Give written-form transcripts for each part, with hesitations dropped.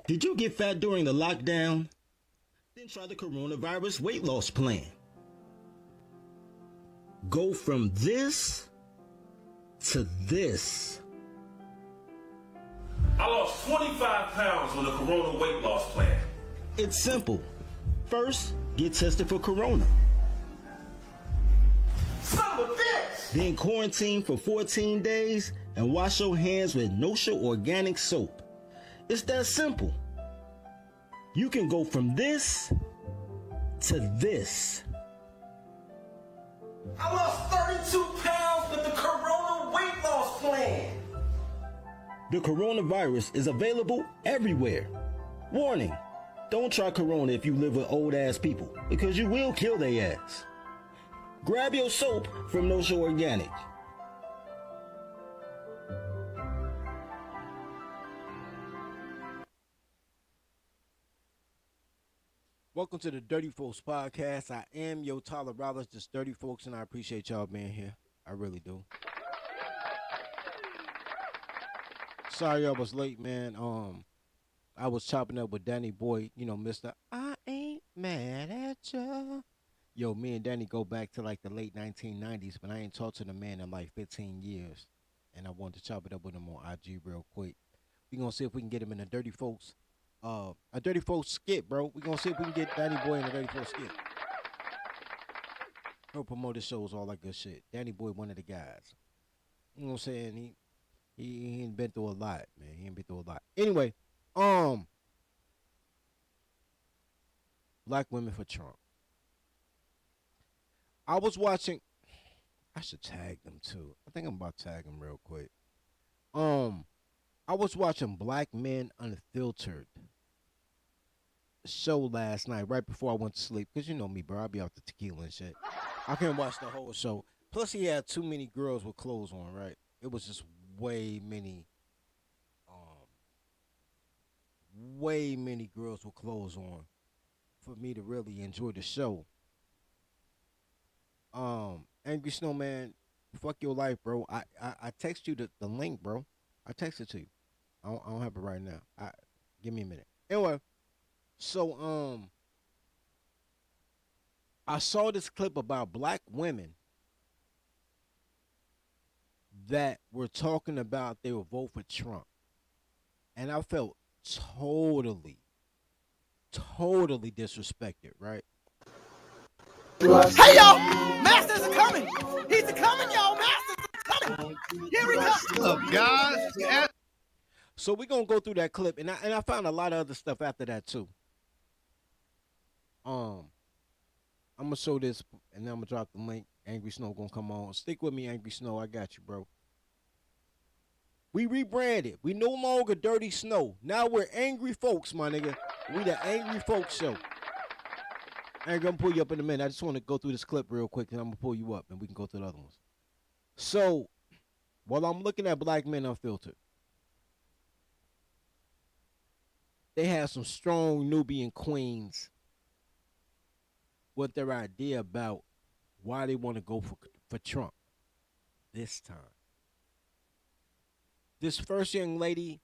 Did you get fat during the lockdown? Then try the coronavirus weight loss plan. Go from this to this. I lost 25 pounds with a corona weight loss plan. It's simple. First, get tested for corona. Son of a bitch! Then quarantine for 14 days and wash your hands with no-show organic soap. It's that simple. You can go from this to this. I lost 32 pounds with the corona weight loss plan. The coronavirus is available everywhere. Warning, don't try corona if you live with old-ass people, because you will kill their ass. Grab your soap from No Show Organic. Welcome to the Dirty Folks Podcast. I am your Tyler Rollins, just Dirty Folks, and I appreciate y'all being here. I really do. Sorry I was late, man. I was chopping up with Danny Boy, Mr. I ain't mad at ya. Yo, me and Danny go back to like the late 1990s, but I ain't talked to the man in like 15 years. And I wanted to chop it up with him on IG real quick. We gonna see if we can get him in a Dirty Folks skit, bro. We gonna see if we can get Danny Boy in a Dirty Folks skit. He'll promote his shows, all that good shit. Danny Boy, one of the guys. You know what I'm saying? He ain't been through a lot, man. He ain't been through a lot. Anyway, Black women for Trump. I was watching. I should tag them too. I think I'm about to tag them real quick. I was watching Black Men Unfiltered show last night, right before I went to sleep. Cause you know me, bro. I be out the tequila and shit. I couldn't watch the whole show. Plus, he had too many girls with clothes on. Right? It was just way many girls with clothes on for me to really enjoy the show. Angry Snowman, fuck your life, bro. I text you the link, bro. I text it to you. I don't have it right now. Give me a minute. Anyway, so I saw this clip about black women that were talking about they would vote for Trump. And I felt totally disrespected, right? Hey y'all, Masters are coming. He's a coming, y'all. Masters are coming. Here we come. Look, guys. Yeah. So we're gonna go through that clip, and I found a lot of other stuff after that too. I'm gonna show this, and then I'm gonna drop the link. Angry Snow gonna come on. Stick with me, Angry Snow. I got you, bro. We rebranded. We no longer Dirty Snow. Now we're Angry Folks, my nigga. We the Angry Folks show. I ain't gonna pull you up in a minute. I just want to go through this clip real quick, and I'm gonna pull you up, and we can go through the other ones. So, while I'm looking at Black Men Unfiltered, they have some strong Nubian queens with their idea about why they want to go for Trump this time. This first young lady,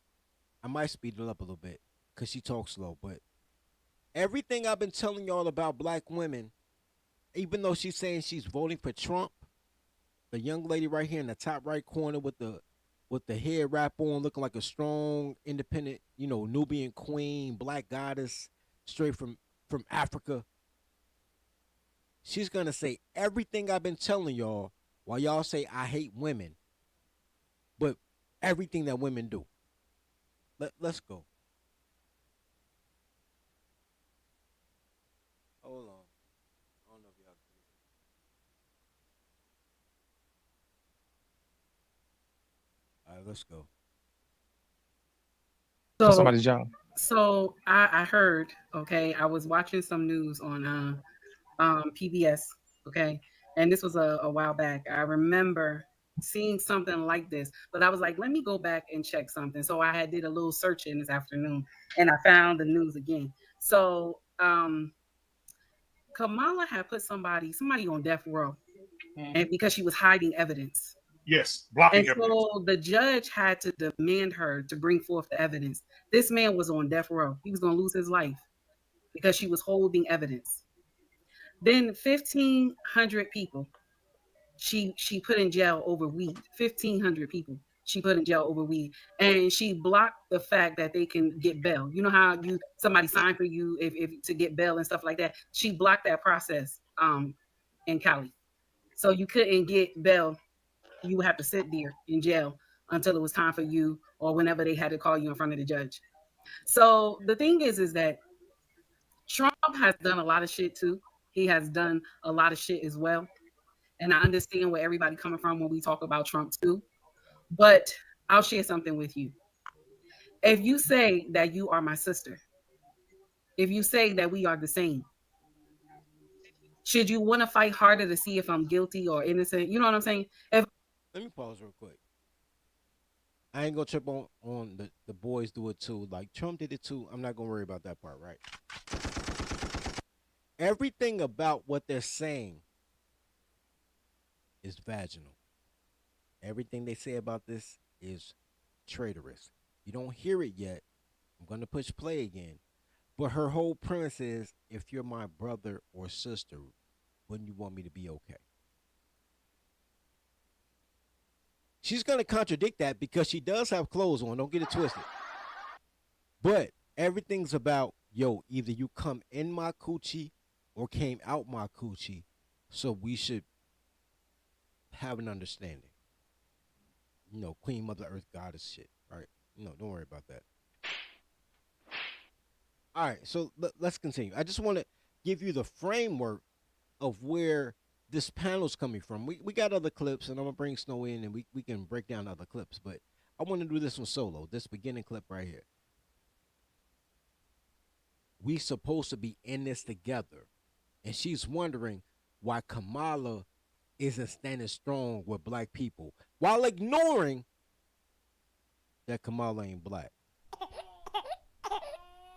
I might speed it up a little bit because she talks slow, but everything I've been telling y'all about black women, even though she's saying she's voting for Trump, the young lady right here in the top right corner with the hair wrap on, looking like a strong, independent, Nubian queen, black goddess, straight from Africa. She's gonna say everything I've been telling y'all while y'all say I hate women, but everything that women do. Let's go. Hold on. I don't know if y'all can hear it. All right, let's go. So somebody's job. So I heard, okay, I was watching some news on PBS, okay, and this was a while back. I remember seeing something like this, but I was like, let me go back and check something. So I did a little searching this afternoon, and I found the news again. So Kamala had put somebody on death row, and because she was hiding evidence. Yes, blocking And evidence. so the judge had to demand her to bring forth the evidence. This man was on death row. He was going to lose his life because she was holding evidence. Then 1,500 people she put in jail over weed. 1,500 people she put in jail over weed, and she blocked the fact that they can get bail. You know how somebody signed for you if to get bail and stuff like that. She blocked that process in Cali, so you couldn't get bail. You would have to sit there in jail until it was time for you, or whenever they had to call you in front of the judge. So the thing is that Trump has done a lot of shit too. He has done a lot of shit as well. And I understand where everybody coming from when we talk about Trump too. But I'll share something with you. If you say that you are my sister, if you say that we are the same, should you want to fight harder to see if I'm guilty or innocent? You know what I'm saying? Let me pause real quick. I ain't gonna trip on the boys do it too. Like Trump did it too. I'm not gonna worry about that part, right? Everything about what they're saying is vaginal. Everything they say about this is traitorous. You don't hear it yet. I'm gonna push play again. But her whole premise is, if you're my brother or sister, wouldn't you want me to be okay? She's going to contradict that because she does have clothes on. Don't get it twisted. But everything's about, yo, either you come in my coochie or came out my coochie, so we should have an understanding. You know, Queen Mother Earth Goddess shit, right? No, don't worry about that. All right, so let's continue. I just want to give you the framework of where this panel's coming from. We got other clips, and I'm going to bring Snow in, and we can break down other clips. But I want to do this one solo, this beginning clip right here. We supposed to be in this together. And she's wondering why Kamala isn't standing strong with black people while ignoring that Kamala ain't black.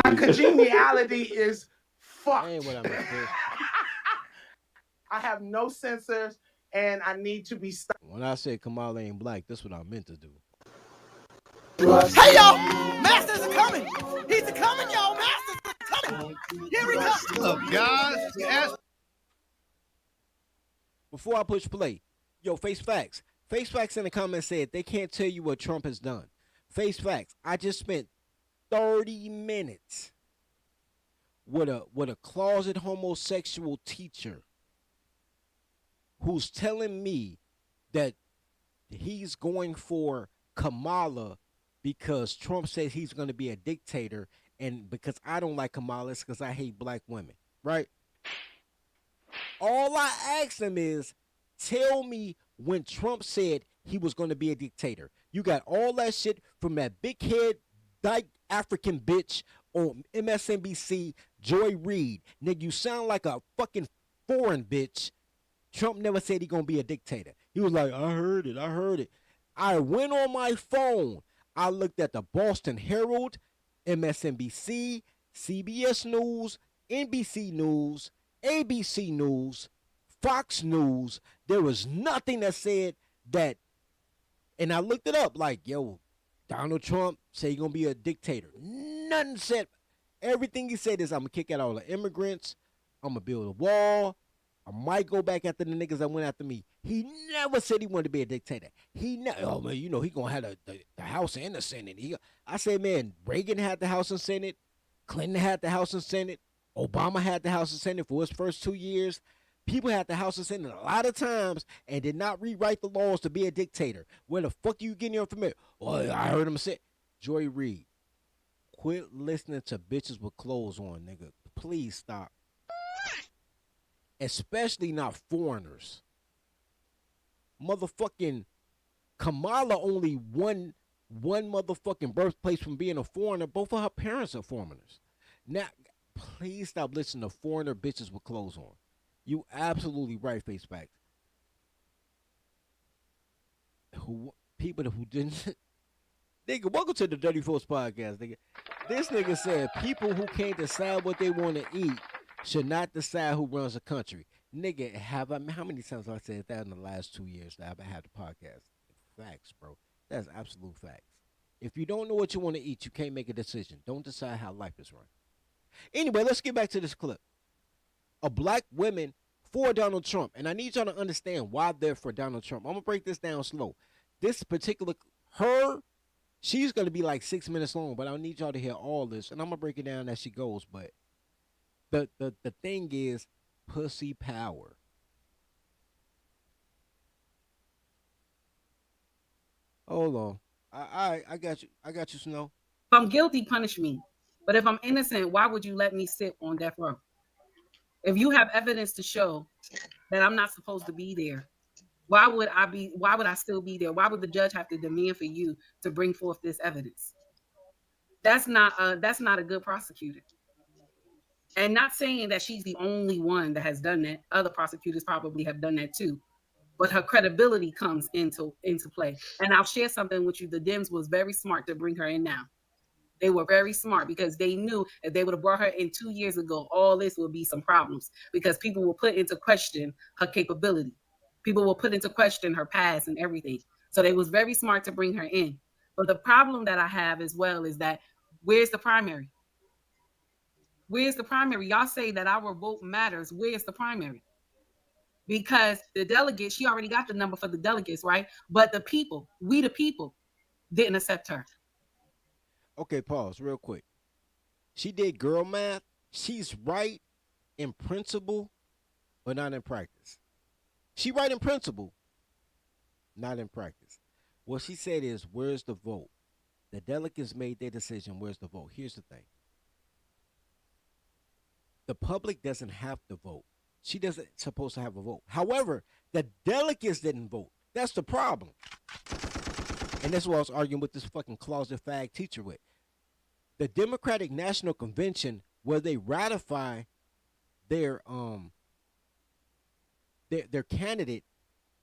Congeniality is fucked. That ain't what I meant, Chris. I have no censors, and I need to be stopped. When I said Kamala ain't black, that's what I meant to do. Hey, y'all! Masters are coming! He's a coming, y'all! Masters are coming! Here he comes! Look, guys, yes. Before I push play, yo, Face Facts. Face Facts in the comments said they can't tell you what Trump has done. Face Facts, I just spent 30 minutes with a closet homosexual teacher who's telling me that he's going for Kamala because Trump says he's going to be a dictator, and because I don't like Kamala, it's because I hate black women, right? All I asked him is, tell me when Trump said he was going to be a dictator. You got all that shit from that big head, dyke African bitch on MSNBC, Joy Reid. Nigga, you sound like a fucking foreign bitch. Trump never said he gonna be a dictator. He was like, I heard it. I went on my phone. I looked at the Boston Herald, MSNBC, CBS News, NBC News, ABC News, Fox News. There was nothing that said that. And I looked it up like, yo, Donald Trump said he's gonna be a dictator. Nothing said. Everything he said is, I'm gonna kick out all the immigrants. I'm gonna build a wall. I might go back after the niggas that went after me. He never said he wanted to be a dictator. He never, oh man, you know, he gonna have the House and the Senate. I said, man, Reagan had the House and Senate. Clinton had the House and Senate. Obama had the House and Senate for his first 2 years. People had the House and Senate a lot of times and did not rewrite the laws to be a dictator. Where the fuck are you getting your information? Well, I heard him say, Joy Reid, quit listening to bitches with clothes on, nigga. Please stop. Especially not foreigners. Motherfucking Kamala only one motherfucking birthplace from being a foreigner. Both of her parents are foreigners. Now, please stop listening to foreigner bitches with clothes on. You absolutely right, Face Facts. People who didn't... Nigga, welcome to the Dirty Force Podcast, nigga. This nigga said people who can't decide what they want to eat should not decide who runs a country. Nigga, how many times have I said that in the last 2 years that I've had the podcast? Facts, bro. That's absolute facts. If you don't know what you want to eat, you can't make a decision. Don't decide how life is run. Anyway, let's get back to this clip. A black women for Donald Trump. And I need y'all to understand why they're for Donald Trump. I'm going to break this down slow. This particular, she's going to be like 6 minutes long, but I need y'all to hear all this. And I'm going to break it down as she goes. But the thing is, pussy power. Hold on. I got you. I got you, Snow. If I'm guilty, punish me. But if I'm innocent, why would you let me sit on death row? If you have evidence to show that I'm not supposed to be there, why would I still be there? Why would the judge have to demand for you to bring forth this evidence? That's not a good prosecutor. And not saying that she's the only one that has done that. Other prosecutors probably have done that too. But her credibility comes into play. And I'll share something with you. The Dems was very smart to bring her in now. They were very smart because they knew if they would have brought her in 2 years ago, all this would be some problems because people will put into question her capability. People will put into question her past and everything. So they was very smart to bring her in. But the problem that I have as well is that where's the primary? Where's the primary? Y'all say that our vote matters. Where's the primary? Because the delegates, she already got the number for the delegates, right? But the people, we the people, didn't accept her. Okay, pause real quick. She did girl math. She's right in principle, but not in practice. She right in principle, not in practice. What she said is, where's the vote? The delegates made their decision. Where's the vote? Here's the thing. The public doesn't have to vote. She doesn't supposed to have a vote. However, the delegates didn't vote. That's the problem. And that's what I was arguing with this fucking closet fag teacher with. The Democratic National Convention, where they ratify their candidate,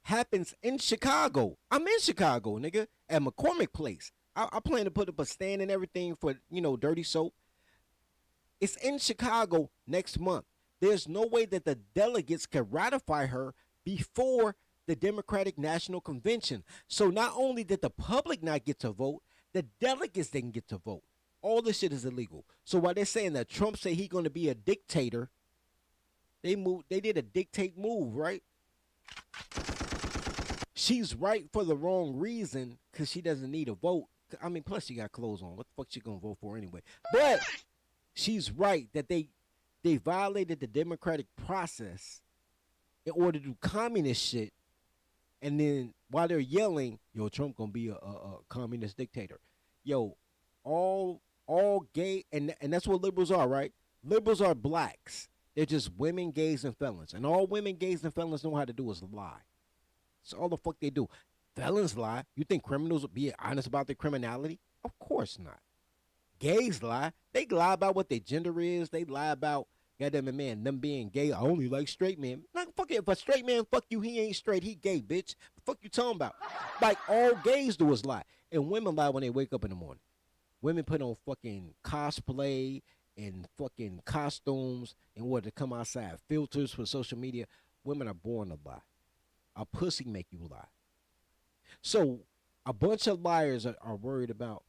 happens in Chicago. I'm in Chicago, nigga, at McCormick Place. I plan to put up a stand and everything for, dirty soap. It's in Chicago next month. There's no way that the delegates can ratify her before the Democratic National Convention. So not only did the public not get to vote, the delegates didn't get to vote. All this shit is illegal. So while they're saying that Trump say he's going to be a dictator, they did a dictate move, right? She's right for the wrong reason because she doesn't need a vote. I mean, plus she got clothes on. What the fuck she going to vote for anyway? But she's right that they violated the democratic process in order to do communist shit. And then while they're yelling, yo, Trump gonna be a communist dictator. Yo, all gay, and that's what liberals are, right? Liberals are blacks. They're just women, gays, and felons. And all women, gays, and felons know how to do is lie. That's all the fuck they do. Felons lie. You think criminals would be honest about their criminality? Of course not. Gays lie. They lie about what their gender is. They lie about goddamn man, them being gay. I only like straight men. Nah, fuck it. If a straight man fuck you, he ain't straight. He gay, bitch. The fuck you talking about? Like, all gays do is lie. And women lie when they wake up in the morning. Women put on fucking cosplay and fucking costumes in order to come outside. Filters for social media. Women are born to lie. A pussy make you lie. So a bunch of liars are worried about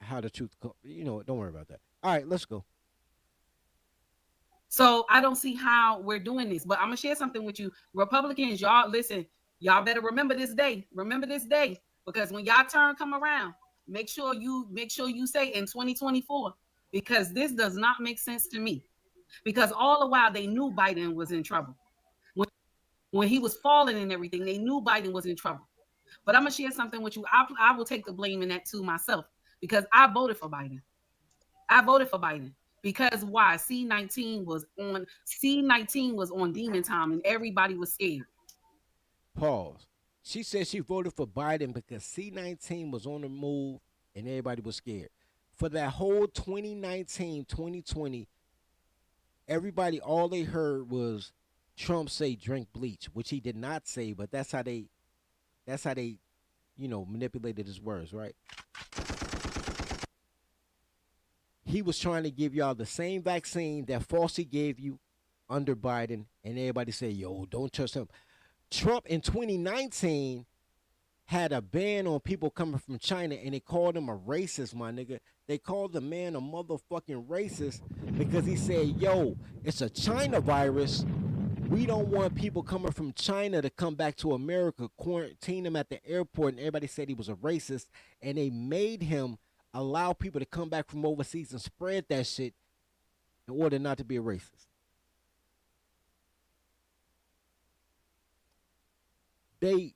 how the truth comes. Don't worry about that. All right, let's go. So I don't see how we're doing this, but I'm gonna share something with you. Republicans, y'all listen, y'all better remember this day. Remember this day, because when y'all turn come around, make sure you say in 2024, because this does not make sense to me. Because all the while they knew Biden was in trouble. When he was falling and everything, they knew Biden was in trouble. But I'm gonna share something with you. I will take the blame in that too myself, because I voted for Biden. Because why? C-19 was on demon time and everybody was scared. Pause. She said she voted for Biden because C-19 was on the move and everybody was scared. For that whole 2019, 2020, everybody, all they heard was Trump say drink bleach, which he did not say, but that's how they manipulated his words, right? He was trying to give y'all the same vaccine that Fauci gave you under Biden, and everybody say, yo, don't trust him. Trump in 2019 had a ban on people coming from China, and they called him a racist, my nigga. They called the man a motherfucking racist because he said, yo, it's a China virus. We don't want people coming from China to come back to America, quarantine him at the airport, and everybody said he was a racist, and they made him allow people to come back from overseas and spread that shit in order not to be a racist. They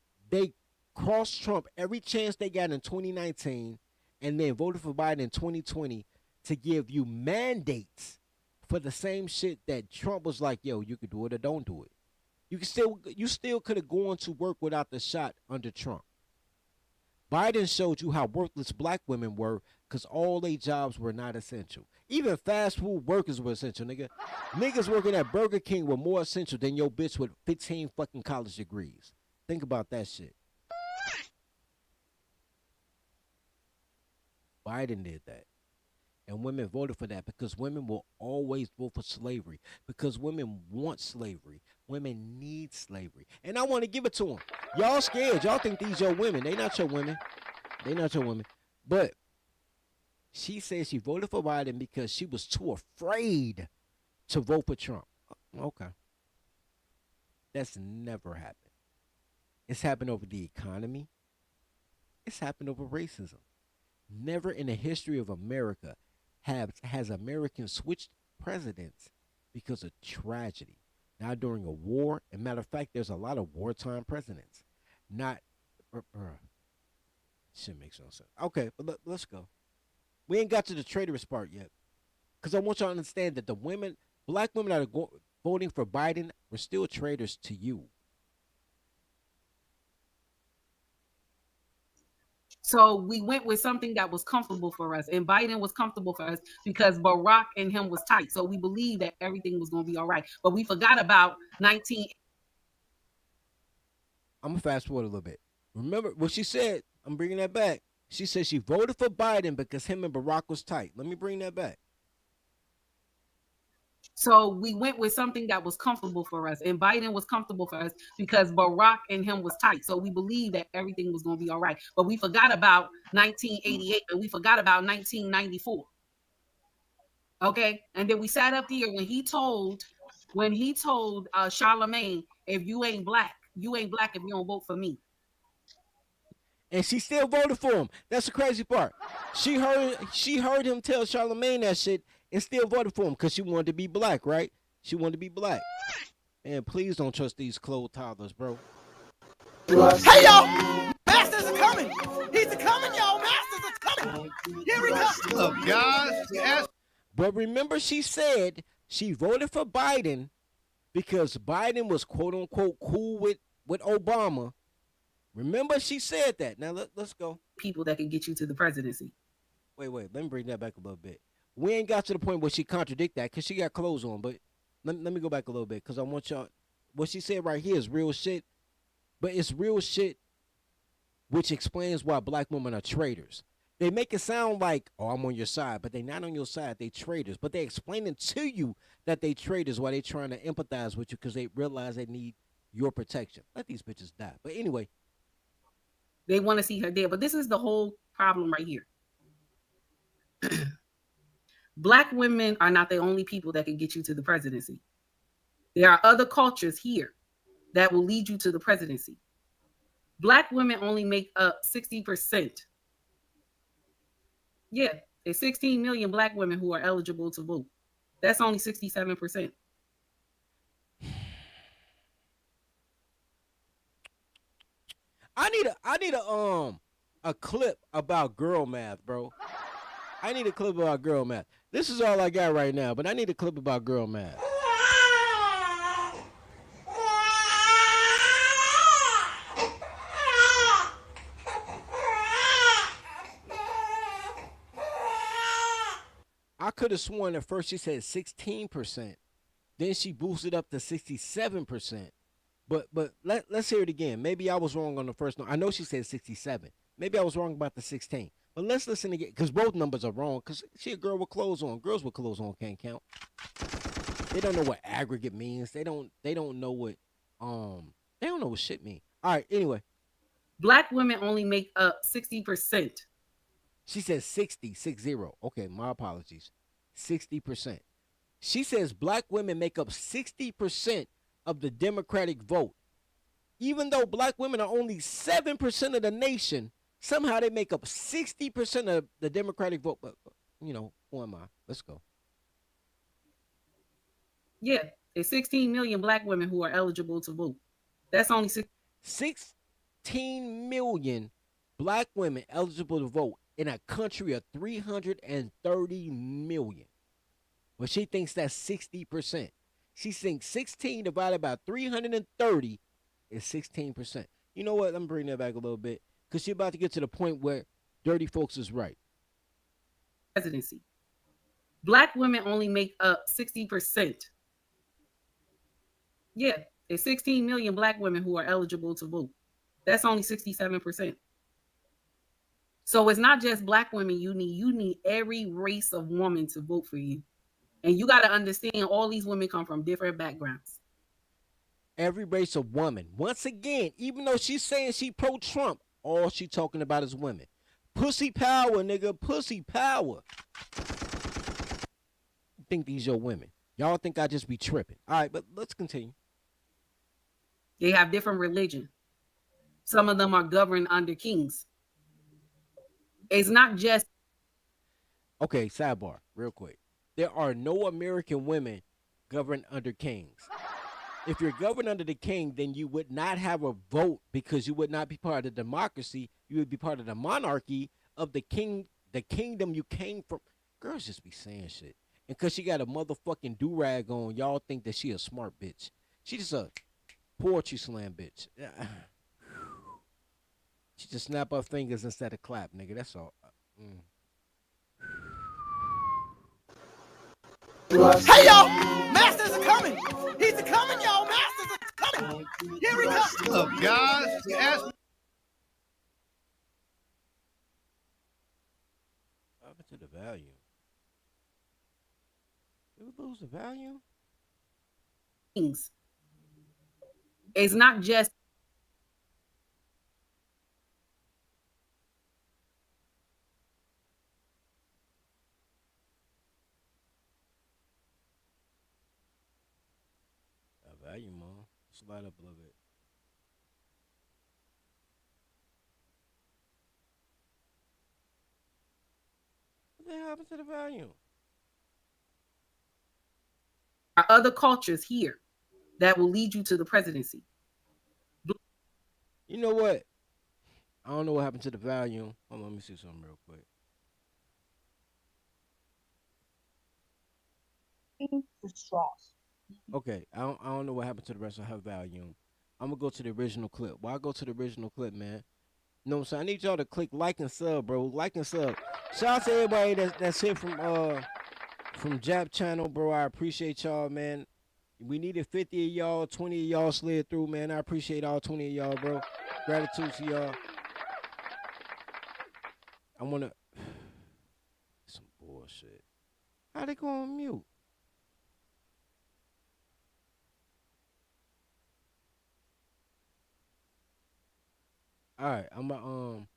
crossed Trump every chance they got in 2019 and then voted for Biden in 2020 to give you mandates for the same shit that Trump was like, yo, you could do it or don't do it. You still could have gone to work without the shot under Trump. Biden showed you how worthless black women were because all their jobs were not essential. Even fast food workers were essential, nigga. Niggas working at Burger King were more essential than your bitch with 15 fucking college degrees. Think about that shit. Biden did that. And women voted for that because women will always vote for slavery because women want slavery. Women need slavery. And I want to give it to them. Y'all scared. Y'all think these your women. They not your women. They not your women. But she said she voted for Biden because she was too afraid to vote for Trump. Okay. That's never happened. It's happened over the economy. It's happened over racism. Never in the history of America has Americans switched presidents because of tragedy. Not during a war. As a matter of fact, there's a lot of wartime presidents. Not, shit makes no sense. Okay, but let's go. We ain't got to the traitorous part yet. Because I want y'all to understand that the women, black women that are voting for Biden were still traitors to you. So we went with something that was comfortable for us, and Biden was comfortable for us because Barack and him was tight. So we believed that everything was going to be all right. But we forgot about 19. I'm going to fast forward a little bit. Remember what she said? I'm bringing that back. She said she voted for Biden because him and Barack was tight. Let me bring that back. So we went with something that was comfortable for us, and Biden was comfortable for us because Barack and him was tight. So we believed that everything was going to be all right. But we forgot about 1988, and we forgot about 1994. Okay, and then we sat up here when he told Charlemagne, if you ain't black if you don't vote for me. And she still voted for him. That's the crazy part. She heard him tell Charlemagne that shit and still voted for him because she wanted to be black, right? She wanted to be black. And please don't trust these clothed toddlers, bro. Hey, y'all! Masters are coming! He's coming, y'all! Masters are coming! Here he comes! Look, guys. Yes. But remember, she said she voted for Biden because Biden was quote-unquote cool with Obama. Remember, she said that. Now, let's go. People that can get you to the presidency. Wait. Let me bring that back a little bit. We ain't got to the point where she contradict that because she got clothes on. But let me go back a little bit because I want y'all. What she said right here is real shit. But it's real shit which explains why black women are traitors. They make it sound like, oh, I'm on your side. But they not on your side. They traitors. But they explaining to you that they traitors while they trying to empathize with you because they realize they need your protection. Let these bitches die. But anyway. They want to see her dead. But this is the whole problem right here. Black women are not the only people that can get you to the presidency. There are other cultures here that will lead you to the presidency. Black women only make up 60%. Yeah, there's 16 million black women who are eligible to vote. That's only 67%. I need a clip about girl math, bro. I need a clip about girl math. This is all I got right now, but I need a clip about girl math. I could have sworn at first she said 16%. Then she boosted up to 67%. But let's hear it again. Maybe I was wrong on the first one. I know she said 67. Maybe I was wrong about the 16. But let's listen again, because both numbers are wrong, because she a girl with clothes on. Girls with clothes on can't count. They don't know what aggregate means. They don't know what they don't know what shit mean. All right, anyway. Black women only make up 60%. She says 60. Okay, my apologies. 60%. She says black women make up 60% of the Democratic vote. Even though black women are only 7% of the nation, somehow they make up 60% of the Democratic vote. But, you know, who am I? Let's go. Yeah, there's 16 million black women who are eligible to vote. That's only 16 million black women eligible to vote in a country of 330 million. But she thinks that's 60%. She thinks 16 divided by 330 is 16%. You know what? I'm bringing that back a little bit because she's about to get to the point where dirty folks is right. presidency. Black women only make up 60%. Yeah, there's 16 million black women who are eligible to vote. That's only 67%. So it's not just black women you need every race of woman to vote for you. And you got to understand all these women come from different backgrounds. Every race of woman. Once again, even though she's saying she pro-Trump, all she talking about is women. Pussy power, nigga. Pussy power. Think these your women. Y'all think I just be tripping. All right, but let's continue. They have different religion. Some of them are governed under kings. It's not just... Okay, sidebar, real quick. There are no American women governed under kings. If you're governed under the king, then you would not have a vote because you would not be part of the democracy. You would be part of the monarchy of the king, the kingdom you came from. Girls just be saying shit. And because she got a motherfucking do-rag on, y'all think that she a smart bitch. She just a poetry slam bitch. She just snap her fingers instead of clap, nigga. That's all. Hey, y'all! Masters are coming! He's a coming, y'all! Masters are coming! Here he comes! Look, guys, you asked me. What happened to the value? Did we lose the value? Kings. It's not just... Value, mom. Slide up a little bit. What the hell happened to the value? Are other cultures here that will lead you to the presidency. You know what? I don't know what happened to the value. Hold on, let me see something real quick. For straws. Okay, I don't know what happened to the rest of her volume. I'm gonna go to the original clip. Why go to the original clip, man? You know what I'm saying? I need y'all to click like and sub, bro. Like and sub. Shout out to everybody that's here from Jap channel, bro. I appreciate y'all, man. We needed 50 of y'all, 20 of y'all slid through, man. I appreciate all 20 of y'all, bro. Gratitude to y'all. I wanna some bullshit. How they go on mute? All right, I'm gonna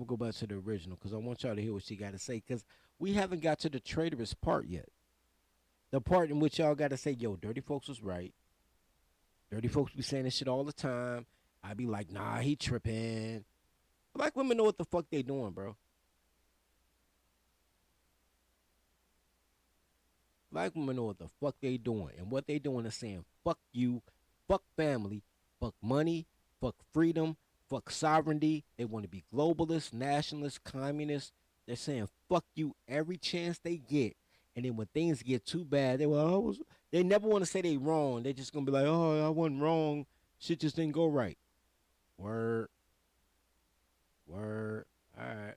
go back to the original because I want y'all to hear what she got to say because we haven't got to the traitorous part yet. The part in which y'all got to say, yo, dirty folks was right. Dirty folks be saying this shit all the time. I be like, nah, he tripping. Black women know what the fuck they doing, bro. Black women know what the fuck they doing. And what they doing is saying, fuck you, fuck family, fuck money, fuck freedom, fuck sovereignty. They want to be globalists, nationalists, communists. They're saying fuck you every chance they get. And then when things get too bad, they never want to say they wrong. They just gonna be like, oh, I wasn't wrong. Shit just didn't go right. Word. All right.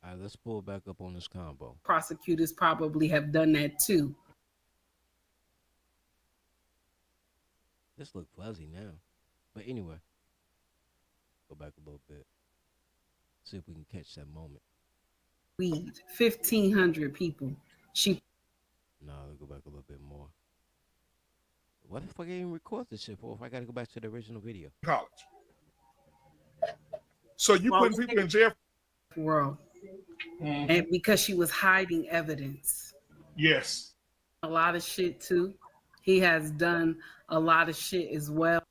All right, let's pull back up on this combo. Prosecutors probably have done that too. This look fuzzy now. But anyway. Go back a little bit. See if we can catch that moment. Weed, 1,500 people. She No, let's go back a little bit more. What the fuck I even record this shit for if I gotta go back to the original video? College. So you putting people in jail? world, and because she was hiding evidence. Yes. A lot of shit too. He has done a lot of shit as well.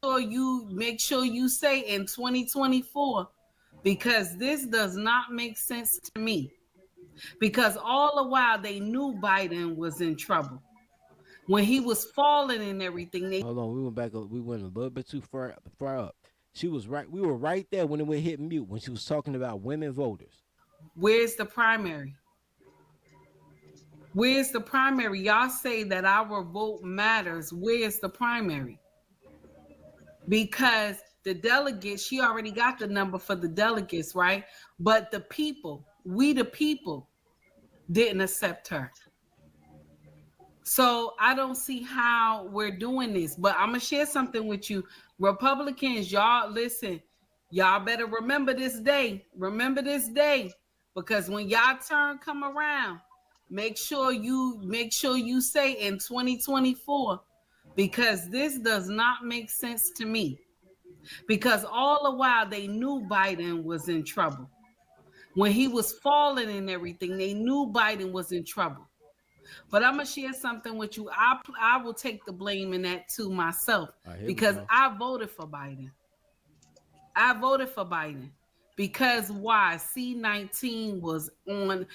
So you make sure you say in 2024, because this does not make sense to me. Because all the while they knew Biden was in trouble. When he was falling and everything, they Hold on, we went back. We went a little bit too far up. She was right. We were right there when it went hit mute when she was talking about women voters. Where's the primary? Where's the primary? Y'all say that our vote matters. Where's the primary? Because the delegates, she already got the number for the delegates, right? But the people, we the people, didn't accept her. So I don't see how we're doing this. But I'm going to share something with you. Republicans, y'all, listen, y'all better remember this day. Remember this day. Because when y'all turn come around, make sure you say in 2024, because this does not make sense to me. Because all the while they knew Biden was in trouble. When he was falling and everything, they knew Biden was in trouble. But I'm going to share something with you. I will take the blame in that too myself, because I voted for Biden. I voted for Biden. Because why? C-19 was on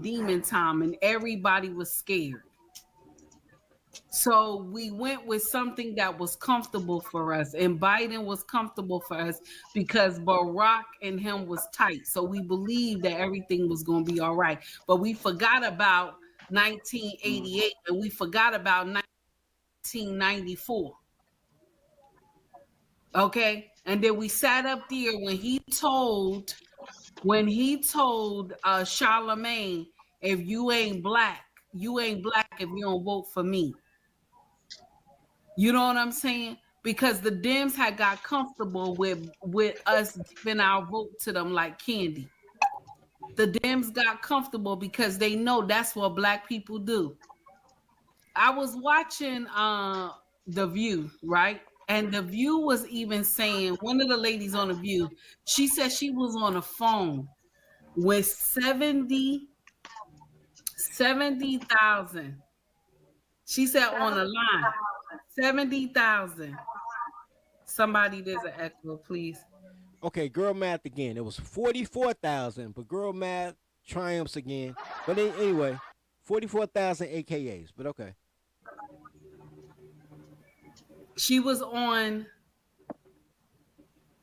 demon time and everybody was scared. So we went with something that was comfortable for us, and Biden was comfortable for us because Barack and him was tight. So we believed that everything was going to be all right. But we forgot about 1988 and we forgot about 1994. Okay. And then we sat up there when he told Charlemagne, if you ain't black if you don't vote for me. You know what I'm saying? Because the Dems had got comfortable with us giving our vote to them like candy. The Dems got comfortable because they know that's what black people do. I was watching The View, right? And The View was even saying, one of the ladies on The View, she said she was on a phone with 70,000. She said on the line, 70,000. Somebody, there's an echo, please. Okay, girl math again. It was 44,000, but girl math triumphs again. But anyway, 44,000 AKAs, but okay. She was on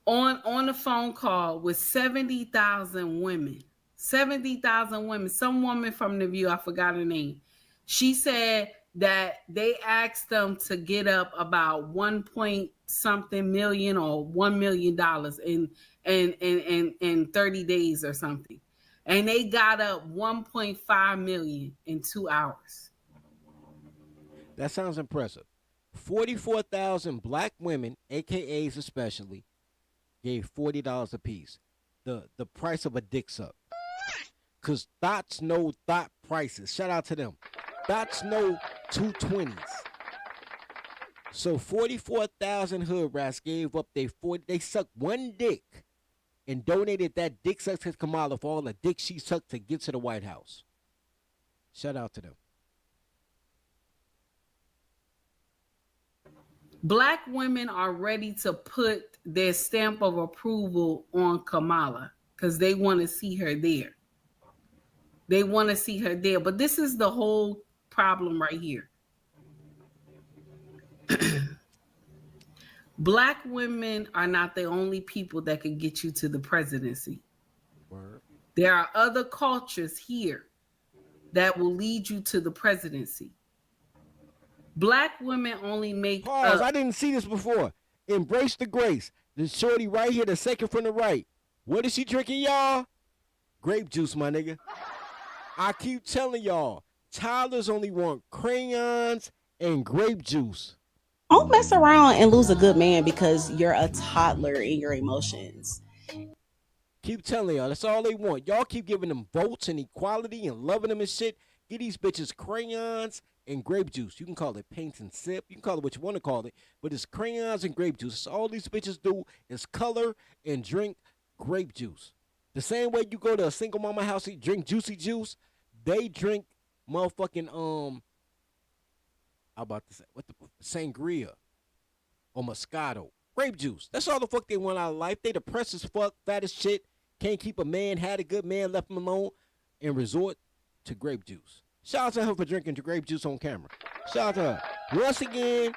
a phone call with 70,000 women. 70,000 women. Some woman from The View, I forgot her name. She said that they asked them to get up about 1 point something million or $1 million in 30 days or something. And they got up 1.5 million in 2 hours. That sounds impressive. 44,000 black women, AKAs especially, gave $40 a piece. The price of a dick suck. Cause thoughts know thought prices. Shout out to them. Thoughts know 220s. So 44,000 hood rats gave up they sucked one dick and donated that dick suck to Kamala for all the dick she sucked to get to the White House. Shout out to them. Black women are ready to put their stamp of approval on Kamala because they want to see her there. They want to see her there. But this is the whole problem right here. Black women are not the only people that can get you to the presidency. Word. There are other cultures here that will lead you to the presidency. Black women only make Pause. I didn't see this before. Embrace the grace. The shorty right here, the second from the right. What is she drinking, y'all? Grape juice, my nigga. I keep telling y'all, toddlers only want crayons and grape juice. Don't mess around and lose a good man because you're a toddler in your emotions. Keep telling y'all, that's all they want. Y'all keep giving them votes and equality and loving them and shit. Get these bitches crayons and grape juice. You can call it paint and sip. You can call it what you want to call it, but it's crayons and grape juice. All these bitches do is color and drink grape juice. The same way you go to a single mama house and drink juicy juice, they drink motherfucking how about this? What the sangria or Moscato? Grape juice. That's all the fuck they want out of life. They depressed as fuck, fat as shit. Can't keep a man, had a good man, left him alone, and resort to grape juice. Shout out to her for drinking grape juice on camera. Shout out to her. Once again,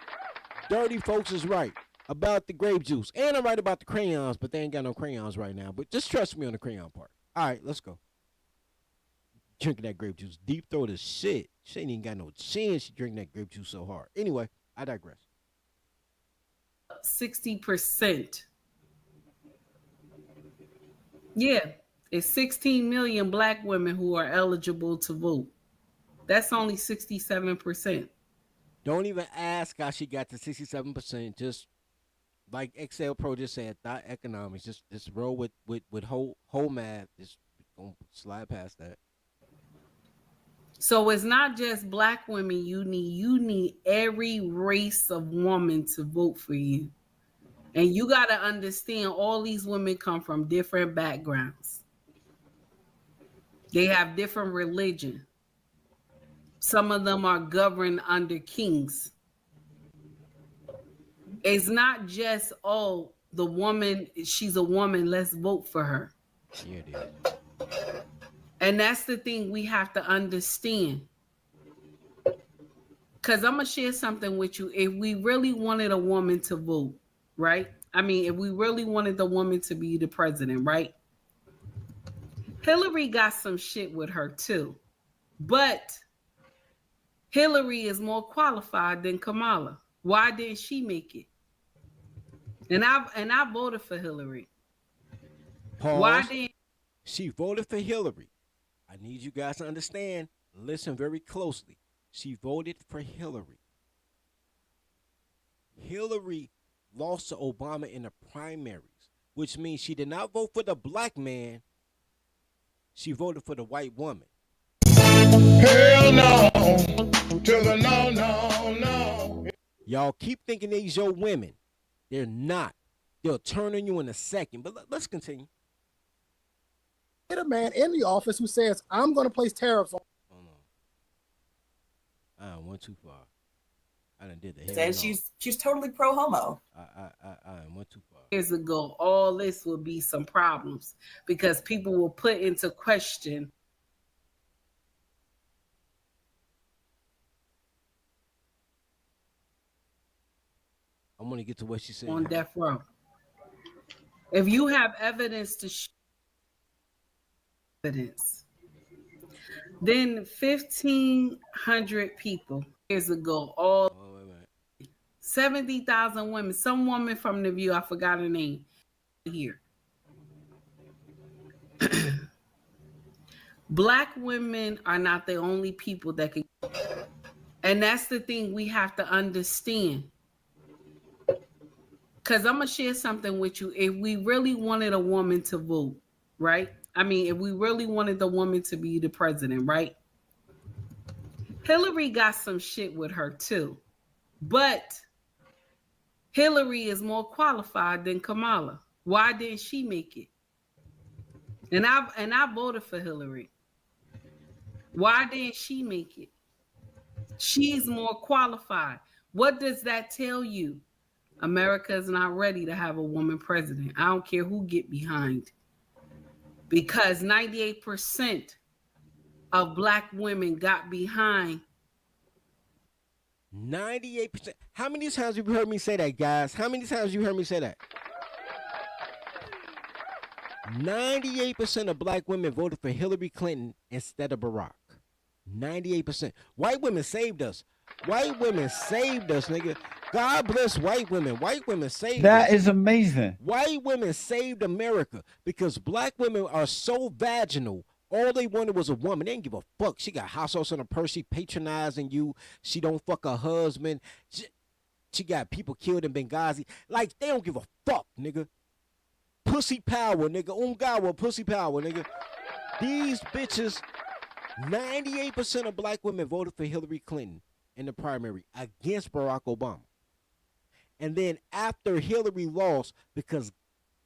Dirty Folks is right about the grape juice. And I'm right about the crayons, but they ain't got no crayons right now. But just trust me on the crayon part. All right, let's go. Drinking that grape juice. Deep throat as shit. She ain't even got no chin. She drinking that grape juice so hard. Anyway, I digress. 60%. Yeah, it's 16 million black women who are eligible to vote. That's only 67%. Don't even ask how she got to 67%. Just like Excel Pro just said, thought economics. Just roll with whole math. Just don't slide past that. So it's not just black women you need every race of woman to vote for you. And you got to understand all these women come from different backgrounds. They have different religion. Some of them are governed under kings. It's not just, oh, the woman, she's a woman, let's vote for her. Yeah, it is. And that's the thing we have to understand. Because I'm going to share something with you. If we really wanted a woman to vote, right? I mean, if we really wanted the woman to be the president, right? Hillary got some shit with her too. But Hillary is more qualified than Kamala. Why didn't she make it? And I voted for Hillary. Pause. Why didn't she voted for Hillary? I need you guys to understand. Listen very closely. She voted for Hillary. Hillary lost to Obama in the primaries, which means she did not vote for the black man. She voted for the white woman. Hell no. To the no. Y'all keep thinking these your women. They're not. They'll turn on you in a second. But let's continue. Get a man in the office who says, I'm going to place tariffs on. Hold on. I went too far. I done did the hell. And she's totally pro homo. I went too far. Years ago, all this would be some problems because people will put into question. I'm going to get to what she said. On death row. If you have evidence to show evidence, then 1,500 people years ago, all 70,000 women, some woman from the View, I forgot her name, here. Black women are not the only people that can, and that's the thing we have to understand. Because I'm going to share something with you. If we really wanted a woman to vote, right? I mean, if we really wanted the woman to be the president, right? Hillary got some shit with her too. But Hillary is more qualified than Kamala. Why didn't she make it? And I voted for Hillary. Why didn't she make it? She's more qualified. What does that tell you? America is not ready to have a woman president. I don't care who get behind. Because 98% of black women got behind. 98%. How many times have you heard me say that, guys? How many times have you heard me say that? 98% of black women voted for Hillary Clinton instead of Barack. 98%. White women saved us. White women saved us, nigga. God bless white women. White women saved us. That is amazing. White women saved America because black women are so vaginal. All they wanted was a woman. They didn't give a fuck. She got house on her purse. She patronizing you. She don't fuck her husband. She got people killed in Benghazi. Like, they don't give a fuck, nigga. Pussy power, nigga. God, pussy power, nigga. These bitches, 98% of black women voted for Hillary Clinton in the primary against Barack Obama. And then after Hillary lost, because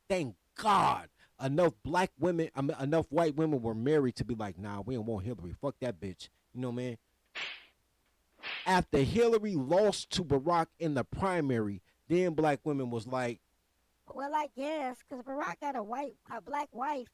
thank God, enough white women were married to be like, nah, we don't want Hillary. Fuck that bitch. You know, man. After Hillary lost to Barack in the primary, then black women was like, well, I guess, because Barack got a black wife.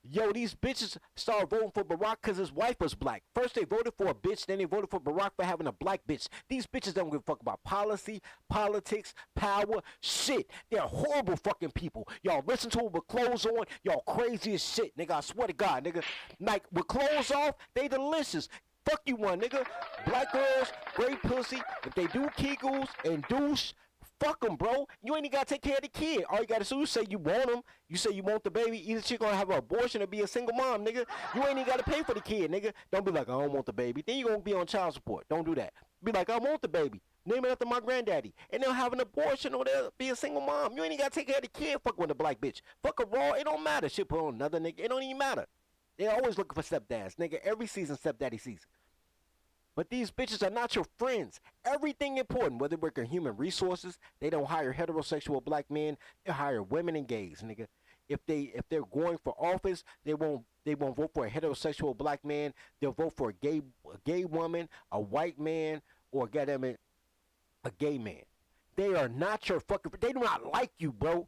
Yo, these bitches started voting for Barack because his wife was black. First they voted for a bitch, then they voted for Barack for having a black bitch. These bitches don't give a fuck about policy, politics, power, shit. They're horrible fucking people. Y'all listen to them with clothes on, y'all crazy as shit, nigga. I swear to God, nigga. Like, with clothes off, they delicious. Fuck you one, nigga. Black girls, great pussy. If they do kegels and douche, fuck them, bro. You ain't even got to take care of the kid. All you got to do is say you want them. You say you want the baby. Either she going to have an abortion or be a single mom, nigga. You ain't even got to pay for the kid, nigga. Don't be like, I don't want the baby. Then you going to be on child support. Don't do that. Be like, I want the baby. Name it after my granddaddy. And they'll have an abortion or they'll be a single mom. You ain't even got to take care of the kid. Fuck with a black bitch. Fuck a raw. It don't matter. Shit put on another nigga. It don't even matter. They're always looking for stepdads, nigga. Every season, stepdaddy season. But these bitches are not your friends. Everything important, whether they work in human resources, they don't hire heterosexual black men. They hire women and gays, nigga. If they're going for office, they won't vote for a heterosexual black man. They'll vote for a gay woman, a white man, or a gay man. They are not your fucking. They do not like you, bro.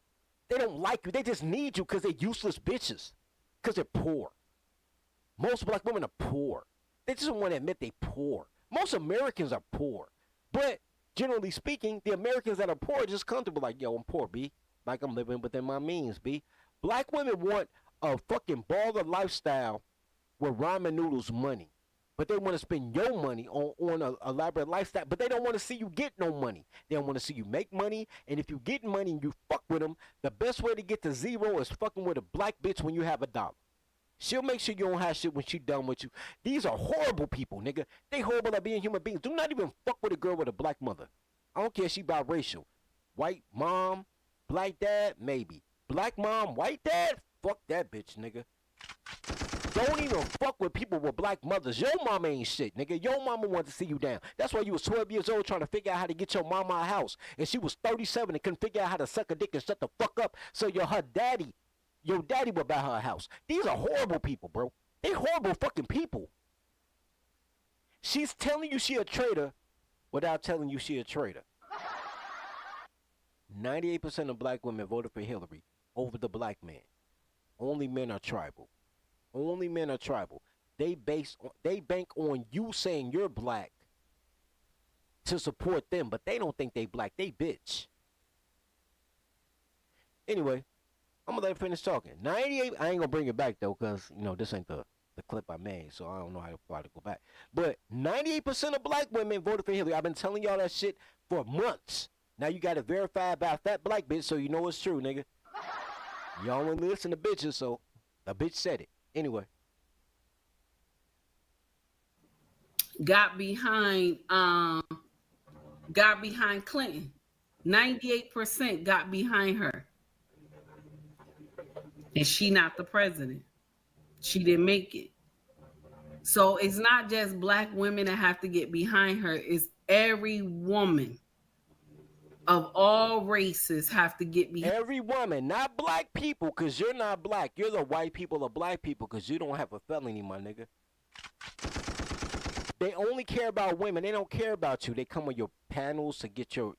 They don't like you. They just need you because they're useless bitches. Because they're poor. Most black women are poor. They just don't want to admit they poor. Most Americans are poor. But generally speaking, the Americans that are poor are just comfortable like, yo, I'm poor, B. Like I'm living within my means, B. Black women want a fucking baller lifestyle with ramen noodles money. But they want to spend your money on an elaborate lifestyle. But they don't want to see you get no money. They don't want to see you make money. And if you get money and you fuck with them, the best way to get to zero is fucking with a black bitch when you have $1. She'll make sure you don't have shit when she done with you. These are horrible people, nigga. They horrible at being human beings. Do not even fuck with a girl with a black mother. I don't care if she biracial. White mom, black dad, maybe. Black mom, white dad, fuck that bitch, nigga. Don't even fuck with people with black mothers. Your mama ain't shit, nigga. Your mama wanted to see you down. That's why you was 12 years old trying to figure out how to get your mama a house. And she was 37 and couldn't figure out how to suck a dick and shut the fuck up. So your daddy would buy her a house. These are horrible people, bro. They horrible fucking people. She's telling you she a traitor without telling you she a traitor. 98% of black women voted for Hillary over the black man. Only men are tribal. Only men are tribal. They bank on you saying you're black to support them, but they don't think they black. They bitch. Anyway, I'm gonna let her finish talking. 98. I ain't gonna bring it back though, cause this ain't the clip I made, so I don't know how to go back. But 98% of black women voted for Hillary. I've been telling y'all that shit for months. Now you gotta verify about that black bitch so you know it's true, nigga. Y'all only listen to bitches, so the bitch said it. Anyway. Got behind Clinton. 98% got behind her. And she not the president. She didn't make it. So it's not just black women that have to get behind her. It's every woman of all races have to get behind. Every woman, not black people, because you're not black. You're the white people of black people because you don't have a felony, my nigga. They only care about women. They don't care about you. They come on your panels to get your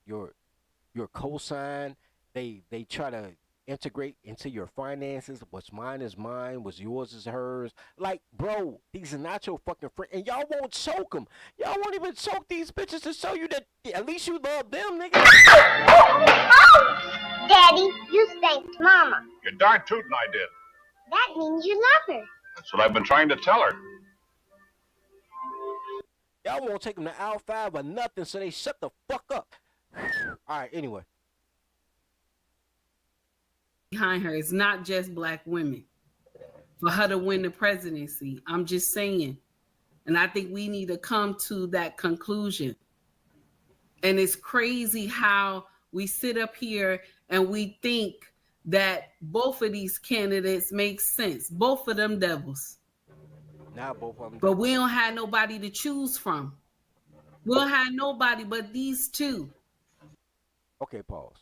cosign. They try to integrate into your finances. What's mine is mine. What's yours is hers. Like, bro, these are not your fucking friends. And y'all won't choke them. Y'all won't even choke these bitches to show you that at least you love them, nigga. Daddy, you spanked Mama. You're darn tootin' I did. That means you love her. That's what I've been trying to tell her. Y'all won't take them to Al 5 or nothing, so they shut the fuck up. All right, anyway. Behind her, it's not just black women. For her to win the presidency, I'm just saying. And I think we need to come to that conclusion. And it's crazy how we sit up here and we think that both of these candidates make sense. Both of them devils. Now both of them. But we don't have nobody to choose from. We don't have nobody but these two. Okay, pause.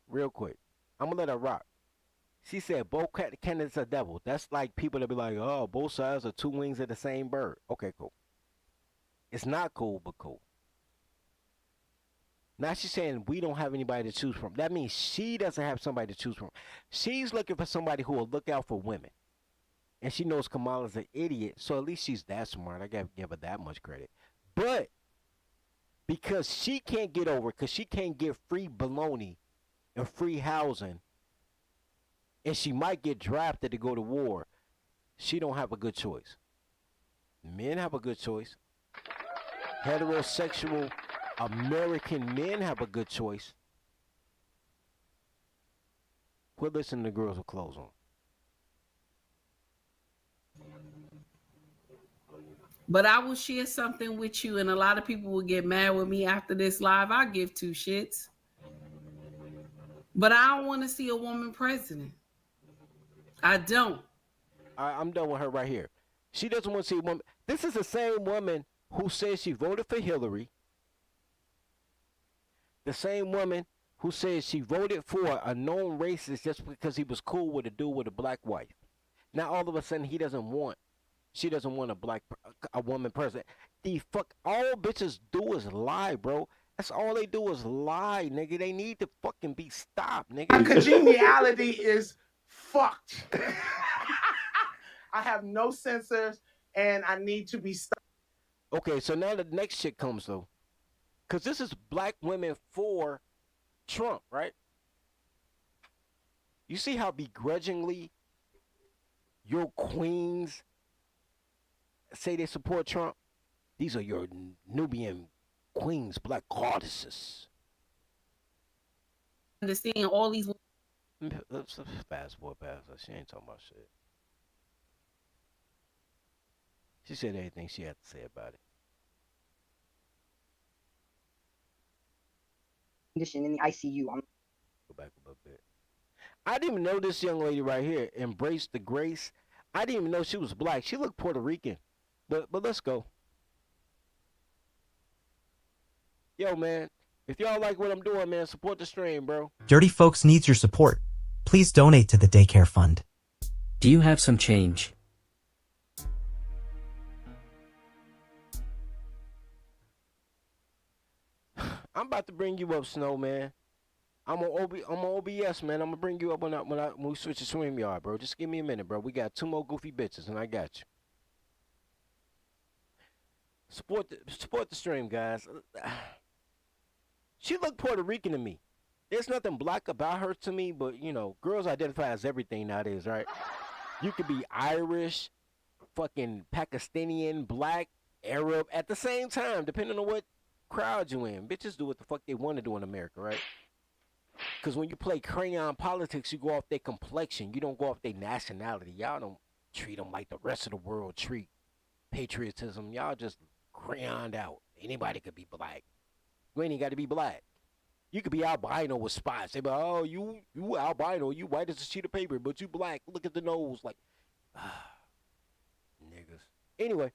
Real quick. I'm going to let her rock. She said both candidates are devil. That's like people that be like, oh, both sides are two wings of the same bird. Okay, cool. It's not cool, but cool. Now she's saying we don't have anybody to choose from. That means she doesn't have somebody to choose from. She's looking for somebody who will look out for women. And she knows Kamala's an idiot, so at least she's that smart. I gotta give her that much credit. But because she can't get over, because she can't get free baloney and free housing, and she might get drafted to go to war, she don't have a good choice. Men have a good choice. Heterosexual American men have a good choice. Quit listening to girls with clothes on. But I will share something with you, and a lot of people will get mad with me after this live. I give two shits. But I don't want to see a woman president. I don't. I'm done with her right here. She doesn't want to see a woman. This is the same woman who says she voted for Hillary. The same woman who says she voted for a known racist just because he was cool with a dude with a black wife. Now all of a sudden she doesn't want a woman president. All bitches do is lie, bro. That's all they do is lie, nigga. They need to fucking be stopped, nigga. My congeniality is fucked. I have no censors, and I need to be stopped. Okay, so now the next shit comes, though. Because this is black women for Trump, right? You see how begrudgingly your queens say they support Trump? These are your Nubian queens, black goddesses. Understand all these. Let's fast forward past her. She ain't talking about shit. She said everything she had to say about it. Condition in the ICU. Go back a little bit. I didn't even know this young lady right here embraced the grace. I didn't even know she was black. She looked Puerto Rican. But let's go. Yo, man, if y'all like what I'm doing, man, support the stream, bro. Dirty Folks needs your support. Please donate to the Daycare Fund. Do you have some change? I'm about to bring you up, Snow, man. I'm on OBS, man. I'm gonna bring you up when we switch to StreamYard, bro. Just give me a minute, bro. We got 2 more goofy bitches, and I got you. Support the stream, guys. She looked Puerto Rican to me. There's nothing black about her to me, but you know, girls identify as everything nowadays, right? You could be Irish, fucking Pakistani, black, Arab at the same time, depending on what crowd you in. Bitches do what the fuck they want to do in America, right? Because when you play crayon politics, you go off their complexion. You don't go off their nationality. Y'all don't treat them like the rest of the world treat patriotism. Y'all just crayoned out. Anybody could be black. You ain't even got to be black. You could be albino with spots. They be like, oh, you albino, you white as a sheet of paper, but you black. Look at the nose, like, niggas. Anyway,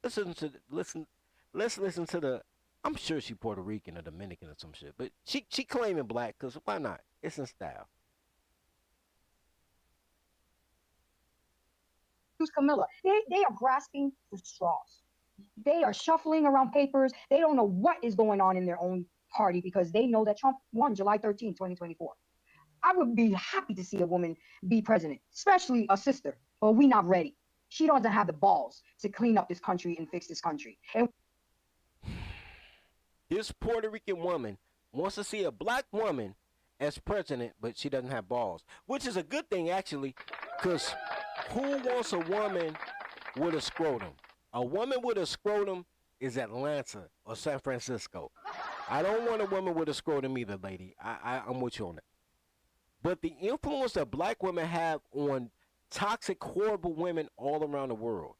let's listen to the. I'm sure she Puerto Rican or Dominican or some shit, but she claiming black because why not? It's in style. Who's Camilla? They are grasping for straws. They are shuffling around papers. They don't know what is going on in their own party because they know that Trump won July 13, 2024. I would be happy to see a woman be president, especially a sister, but we're not ready. She doesn't have the balls to clean up this country and fix this country. And this Puerto Rican woman wants to see a black woman as president, but she doesn't have balls, which is a good thing, actually, because who wants a woman with a scrotum? A woman with a scrotum is Atlanta or San Francisco. I don't want a woman with a scrotum either, lady. I'm with you on that. But the influence that black women have on toxic, horrible women all around the world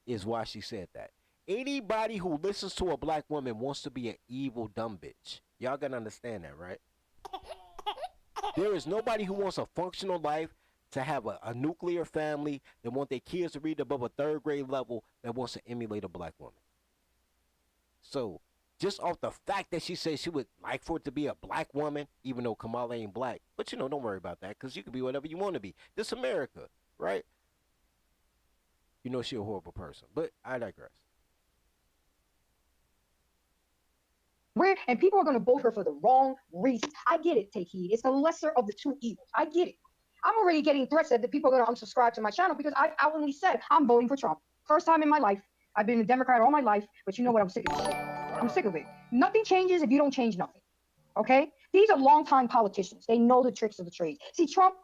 is why she said that. Anybody who listens to a black woman wants to be an evil dumb bitch. Y'all gotta understand that, right? There is nobody who wants a functional life, to have a nuclear family, that want their kids to read above a 3rd grade level, that wants to emulate a black woman. So, just off the fact that she said she would like for it to be a black woman, even though Kamala ain't black, but don't worry about that, because you can be whatever you want to be. This America, right? You know she a horrible person, but I digress. And people are going to vote her for the wrong reason. I get it, Take Heed. It's the lesser of the two evils. I get it. I'm already getting threats that people are going to unsubscribe to my channel because I outwardly said I'm voting for Trump. First time in my life. I've been a Democrat all my life, but you know what? I'm sick of this shit. I'm sick of it. Nothing changes if you don't change nothing. Okay? These are longtime politicians. They know the tricks of the trade. See, Trump,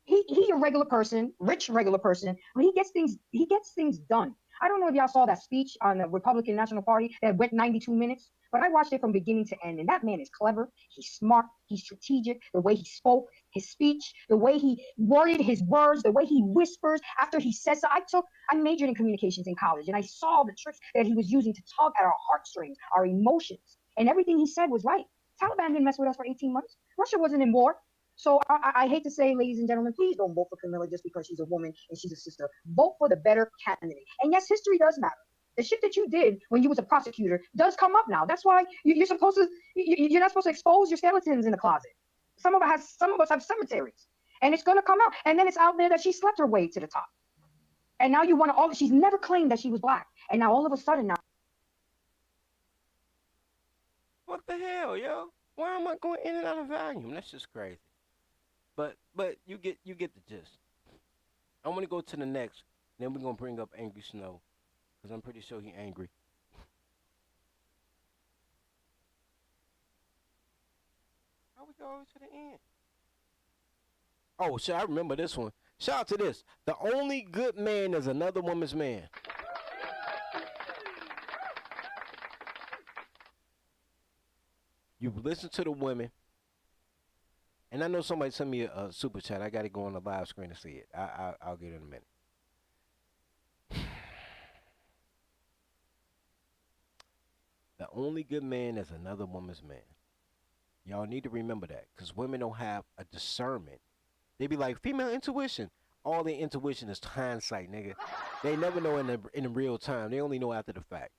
he a regular person, rich regular person, but he gets things done. I don't know if y'all saw that speech on the Republican National Party that went 92 minutes, but I watched it from beginning to end. And that man is clever. He's smart. He's strategic. The way he spoke, his speech, the way he worded his words, the way he whispers after he says so. I majored in communications in college, and I saw the tricks that he was using to tug at our heartstrings, our emotions. And everything he said was right. Taliban didn't mess with us for 18 months. Russia wasn't in war. So I hate to say, ladies and gentlemen, please don't vote for Camilla just because she's a woman and she's a sister. Vote for the better candidate. And yes, history does matter. The shit that you did when you was a prosecutor does come up now. That's why you're supposed to. You're not supposed to expose your skeletons in the closet. Some of us have cemeteries, and it's gonna come out. And then it's out there that she slept her way to the top. And now you want to. She's never claimed that she was black, and now all of a sudden now. What the hell, yo? Why am I going in and out of volume? That's just crazy. But you get the gist. I'm gonna go to the next, then we're gonna bring up Angry Snow, because I'm pretty sure he angry. How we go over to the end? Oh shit, I remember this one. Shout out to this. The only good man is another woman's man. You listen to the women. And I know somebody sent me a super chat. I got to go on the live screen to see it. I'll get it in a minute. The only good man is another woman's man. Y'all need to remember that, because women don't have a discernment. They be like, female intuition. All their intuition is hindsight, nigga. They never know in real time. They only know after the fact.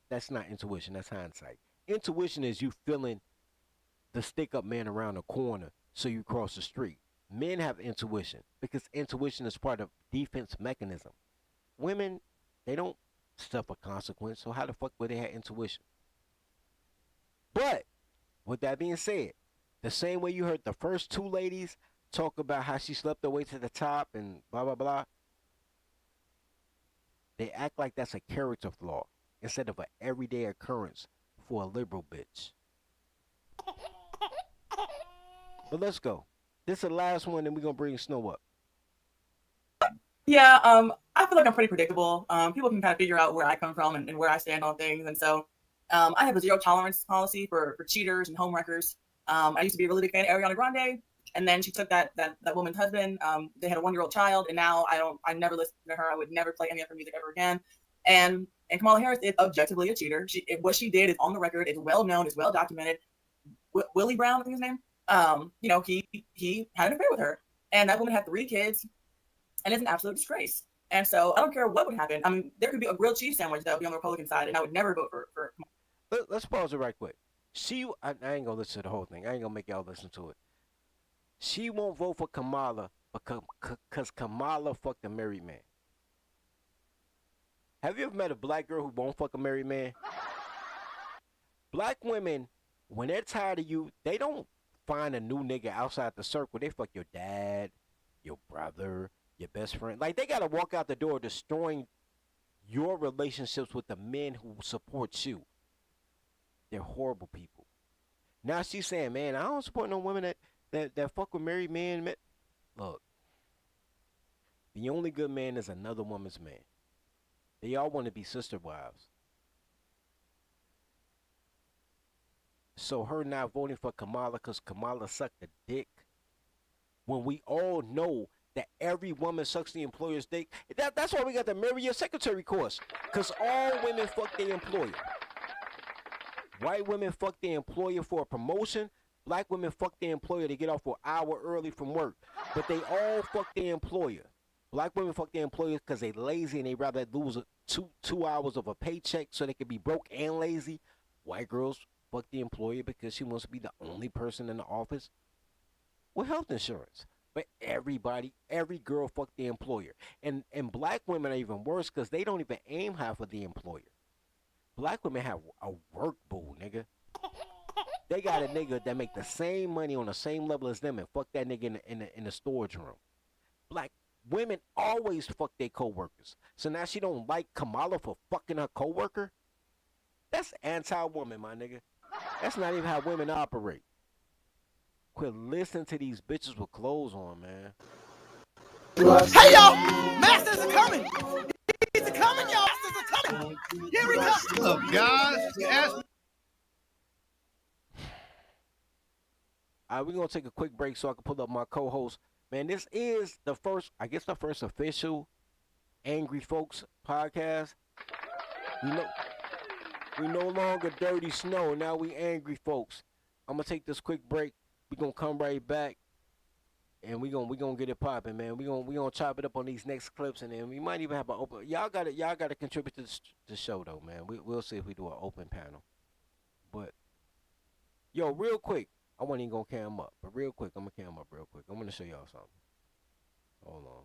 That's not intuition. That's hindsight. Intuition is you feeling the stick-up man around the corner so you cross the street. Men have intuition because intuition is part of defense mechanism. Women, they don't suffer consequence, so how the fuck would they have intuition? But, with that being said, the same way you heard the first two ladies talk about how she slept her way to the top and blah, blah, blah, they act like that's a character flaw instead of an everyday occurrence for a liberal bitch. But let's go. This is the last one, and we're gonna bring Snow up. Yeah, I feel like I'm pretty predictable. People can kind of figure out where I come from and where I stand on things, and so I have a zero tolerance policy for cheaters and homewreckers. I used to be a really big fan of Ariana Grande, and then she took that woman's husband. They had a 1-year-old child, and now I never listen to her. I would never play any of her music ever again. And Kamala Harris is objectively a cheater. What she did is on the record. It's well known. It's well documented. Willie Brown, I think his name. He had an affair with her, and that woman had 3 kids, and it's an absolute disgrace. And so I don't care what would happen. I mean, there could be a grilled cheese sandwich that would be on the Republican side, and I would never vote for. Let's pause it right quick. I ain't gonna listen to the whole thing. I ain't gonna make y'all listen to it. She won't vote for Kamala because Kamala fucked a married man. Have you ever met a black girl who won't fuck a married man? Black women, when they're tired of you, they don't find a new nigga outside the circle. They fuck your dad, your brother, your best friend. Like, they gotta walk out the door destroying your relationships with the men who support you. They're horrible people. Now she's saying, man, I don't support no women that fuck with married men. Man. Look, the only good man is another woman's man. They all want to be sister wives. So her not voting for Kamala because Kamala sucked a dick, when we all know that every woman sucks the employer's dick. That's why we got the marry your secretary course. Because all women fuck their employer. White women fuck their employer for a promotion. Black women fuck their employer to get off an hour early from work. But they all fuck their employer. Black women fuck their employers because they lazy and they rather lose two hours of a paycheck so they can be broke and lazy. White girls fuck the employer because she wants to be the only person in the office with health insurance. But every girl fuck the employer. And black women are even worse because they don't even aim high for the employer. Black women have a work boo, nigga. They got a nigga that make the same money on the same level as them and fuck that nigga in the storage room. Black women always fuck their coworkers. So now she don't like Kamala for fucking her coworker? That's anti-woman, my nigga. That's not even how women operate. Quit listening to these bitches with clothes on, man. Hey, y'all! Masters are coming! He's coming, y'all! Masters are coming! Here we come! Look, guys, you asked me. All right, we're going to take a quick break so I can pull up my co-host. Man, this is the first official Angry Folks podcast. We no longer Dirty Snow. Now we Angry Folks. I'm going to take this quick break. We're going to come right back. And we're gonna get it popping, man. We're gonna chop it up on these next clips, and then we might even have an open. Y'all gotta contribute to the show, though, man. We'll see if we do an open panel. But, yo, real quick. I wasn't even gonna cam up, but real quick, I'm gonna cam up real quick. I'm gonna show y'all something. Hold on.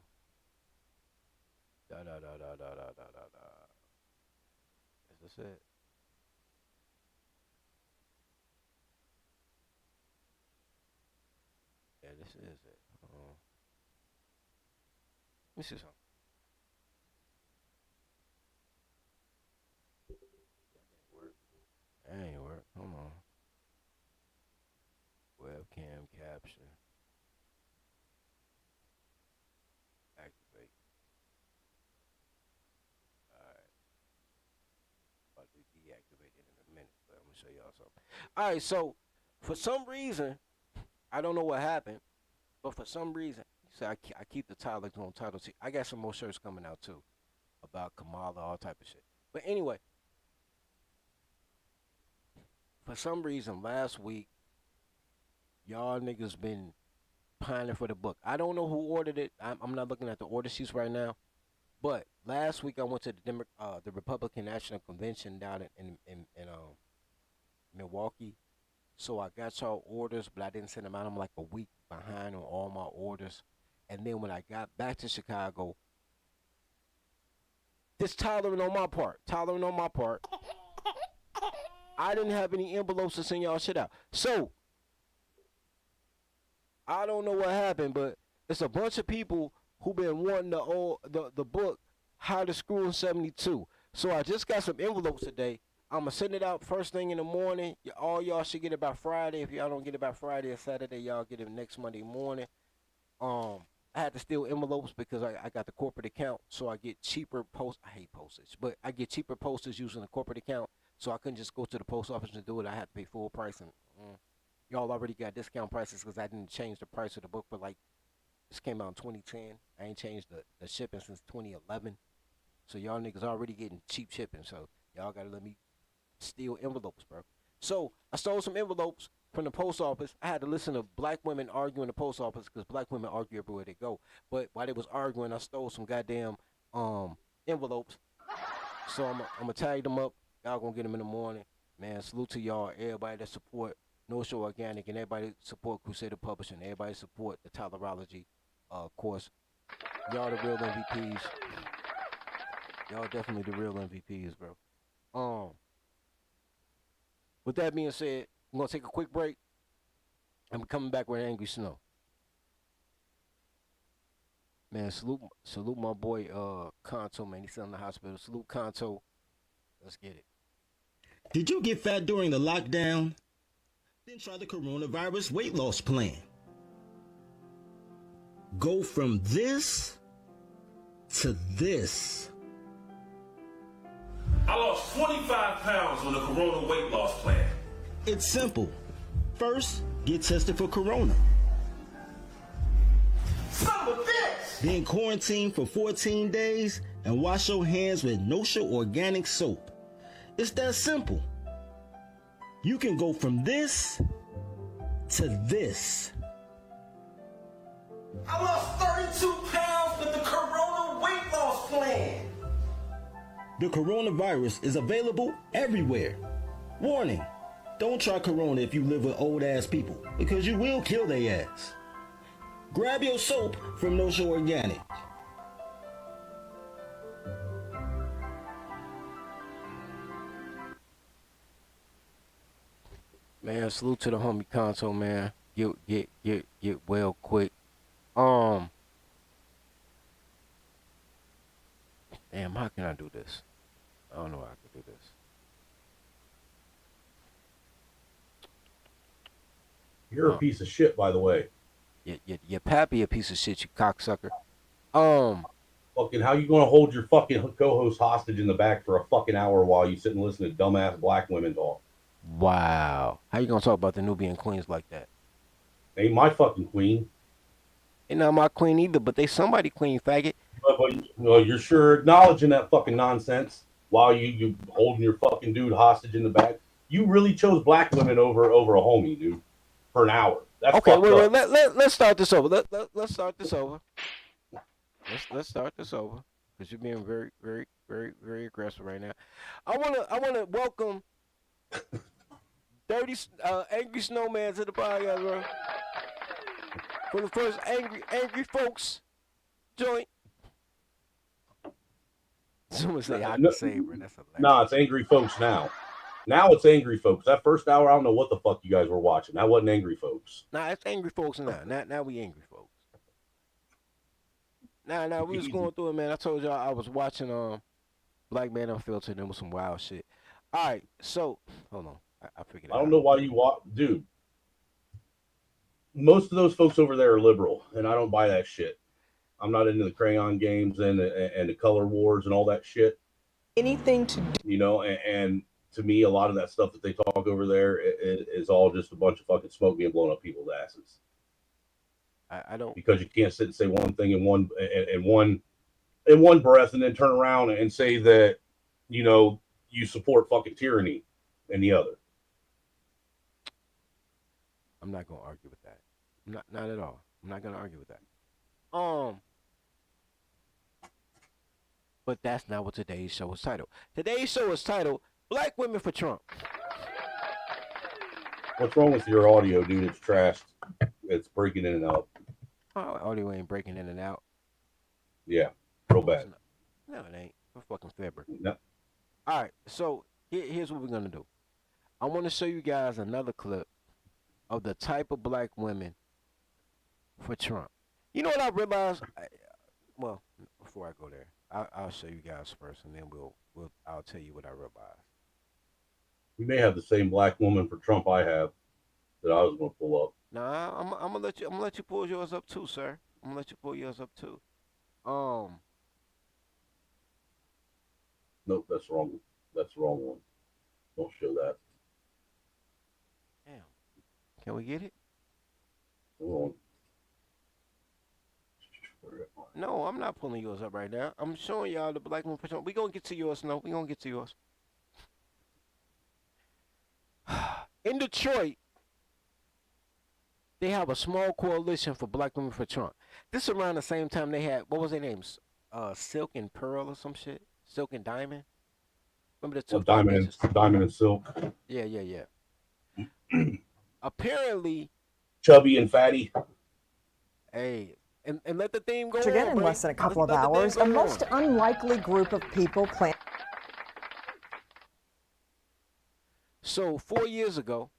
Is this it? Yeah, this is it. Let me see something. That ain't work. Hold on. Webcam caption. Activate. Alright. About to deactivate it in a minute, but I'm gonna show y'all something. Alright, so for some reason, I don't know what happened, but for some reason, so I keep the title on title. See, I got some more shirts coming out too about Kamala, all type of shit. But anyway, for some reason last week, y'all niggas been pining for the book. I don't know who ordered it. I'm not looking at the order sheets right now. But last week I went to the Republican National Convention down in Milwaukee. So I got y'all orders, but I didn't send them out. I'm like a week behind on all my orders. And then when I got back to Chicago, this tolerant on my part. I didn't have any envelopes to send y'all shit out. So I don't know what happened, but it's a bunch of people who been wanting the book, How to Screw in 72. So I just got some envelopes today. I'm going to send it out first thing in the morning. All y'all should get it by Friday. If y'all don't get it by Friday or Saturday, y'all get it next Monday morning. I had to steal envelopes because I got the corporate account, so I get cheaper I hate postage, but I get cheaper postage using the corporate account, so I couldn't just go to the post office and do it. I had to pay full price, and y'all already got discount prices because I didn't change the price of the book for this came out in 2010. I ain't changed the shipping since 2011, so y'all niggas already getting cheap shipping, so y'all gotta let me steal envelopes, bro. So I stole some envelopes from the post office. I had to listen to black women argue in the post office because black women argue everywhere they go. But while they was arguing, I stole some goddamn envelopes. So I'm gonna tag them up. Y'all gonna get them in the morning. Man, salute to y'all, everybody that support No Show Organic, and everybody support Crusader Publishing. Everybody support the Tolerology course. Y'all the real MVPs. Y'all definitely the real MVPs, bro. With that being said, I'm gonna take a quick break. I'm coming back with Angry Snow. Man, salute my boy Kanto, man. He's still in the hospital. Salute Kanto. Let's get it. Did you get fat during the lockdown? Then try the coronavirus weight loss plan. Go from this to this. I lost 25 pounds on the Corona weight loss plan. It's simple. First, get tested for corona. Son of a bitch! Then quarantine for 14 days and wash your hands with no-show organic soap. It's that simple. You can go from this to this. I lost 32 pounds with the Corona weight loss plan. The coronavirus is available everywhere. Warning, don't try Corona if you live with old ass people, because you will kill their ass. Grab your soap from No Show Organic. Man, salute to the homie Conto, man. Get well quick. Damn, how can I do this? I don't know how I can do this. You're a piece of shit, by the way. Your pappy a piece of shit, you cocksucker. Fucking, how you gonna hold your fucking co-host hostage in the back for a fucking hour while you sit and listen to dumbass black women talk? Wow. How you gonna talk about the Nubian queens like that? Ain't my fucking queen. Ain't not my queen either, but they somebody queen, faggot. But you're sure acknowledging that fucking nonsense while you holding your fucking dude hostage in the back. You really chose black women over a homie, dude, for an hour. That's okay. Wait. Let's start this over. Let's start this over. Let's start this over because you're being very, very, very, very aggressive right now. I wanna welcome Angry Snowman to the podcast, bro. For the first angry folks joint. Someone say I can say, bro. That's hilarious. Nah, it's angry folks now. Now it's angry folks. That first hour, I don't know what the fuck you guys were watching. That wasn't angry folks. Nah, it's angry folks now. Now we angry folks. Nah, we was going through it, man. I told y'all I was watching Black Man Unfiltered, and there was some wild shit. All right, so hold on. I figured it out. I don't know why you watch, dude. Most of those folks over there are liberal, and I don't buy that shit. I'm not into the crayon games and the color wars and all that shit. Anything to do, you know, and to me, a lot of that stuff that they talk over there is all just a bunch of fucking smoke being blown up people's asses. I don't, because you can't sit and say one thing in one breath and then turn around and say that, you know, you support fucking tyranny in the other. I'm not gonna argue with that. Not at all. I'm not gonna argue with that. But that's not what today's show is titled. Today's show is titled Black Women for Trump. What's wrong with your audio, dude? It's trashed. It's breaking in and out. Oh, audio ain't breaking in and out. Yeah, real bad. No, it ain't. For fucking February. No. All right, so here's what we're gonna do. I want to show you guys another clip of the type of black women for Trump. You know what I realized? Well, before I go there, I'll show you guys first, and then I'll tell you what I realized. You may have the same black woman for Trump I have that I was going to pull up. Nah, I'm gonna let you pull yours up too, sir. I'm gonna let you pull yours up too. Nope, that's wrong. That's the wrong one. Don't show that. Damn. Can we get it? Hold on. No, I'm not pulling yours up right now. I'm showing y'all the black woman for Trump. We gonna get to yours. No, we gonna get to yours. In Detroit, they have a small coalition for black women for Trump. This is around the same time they had, what was their names? Silk and Pearl or some shit? Silk and Diamond? Remember the two? Diamond and Silk. Yeah. Apparently. Chubby and Fatty. Hey, and let the theme go again on, in bro. less than a couple of hours, a most unlikely group of people plan. So 4 years ago,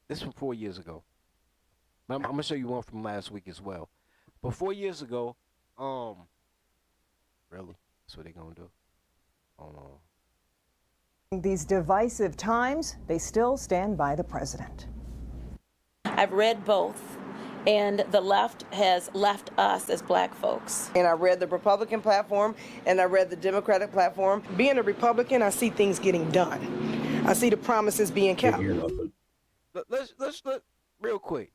this from 4 years ago. I'm gonna show you one from last week as well. But 4 years ago, really, that's what they gonna do. These divisive times, they still stand by the president. I've read both, and the left has left us as black folks. And I read the Republican platform, and I read the Democratic platform. Being a Republican, I see things getting done. I see the promises being kept. Let's real quick.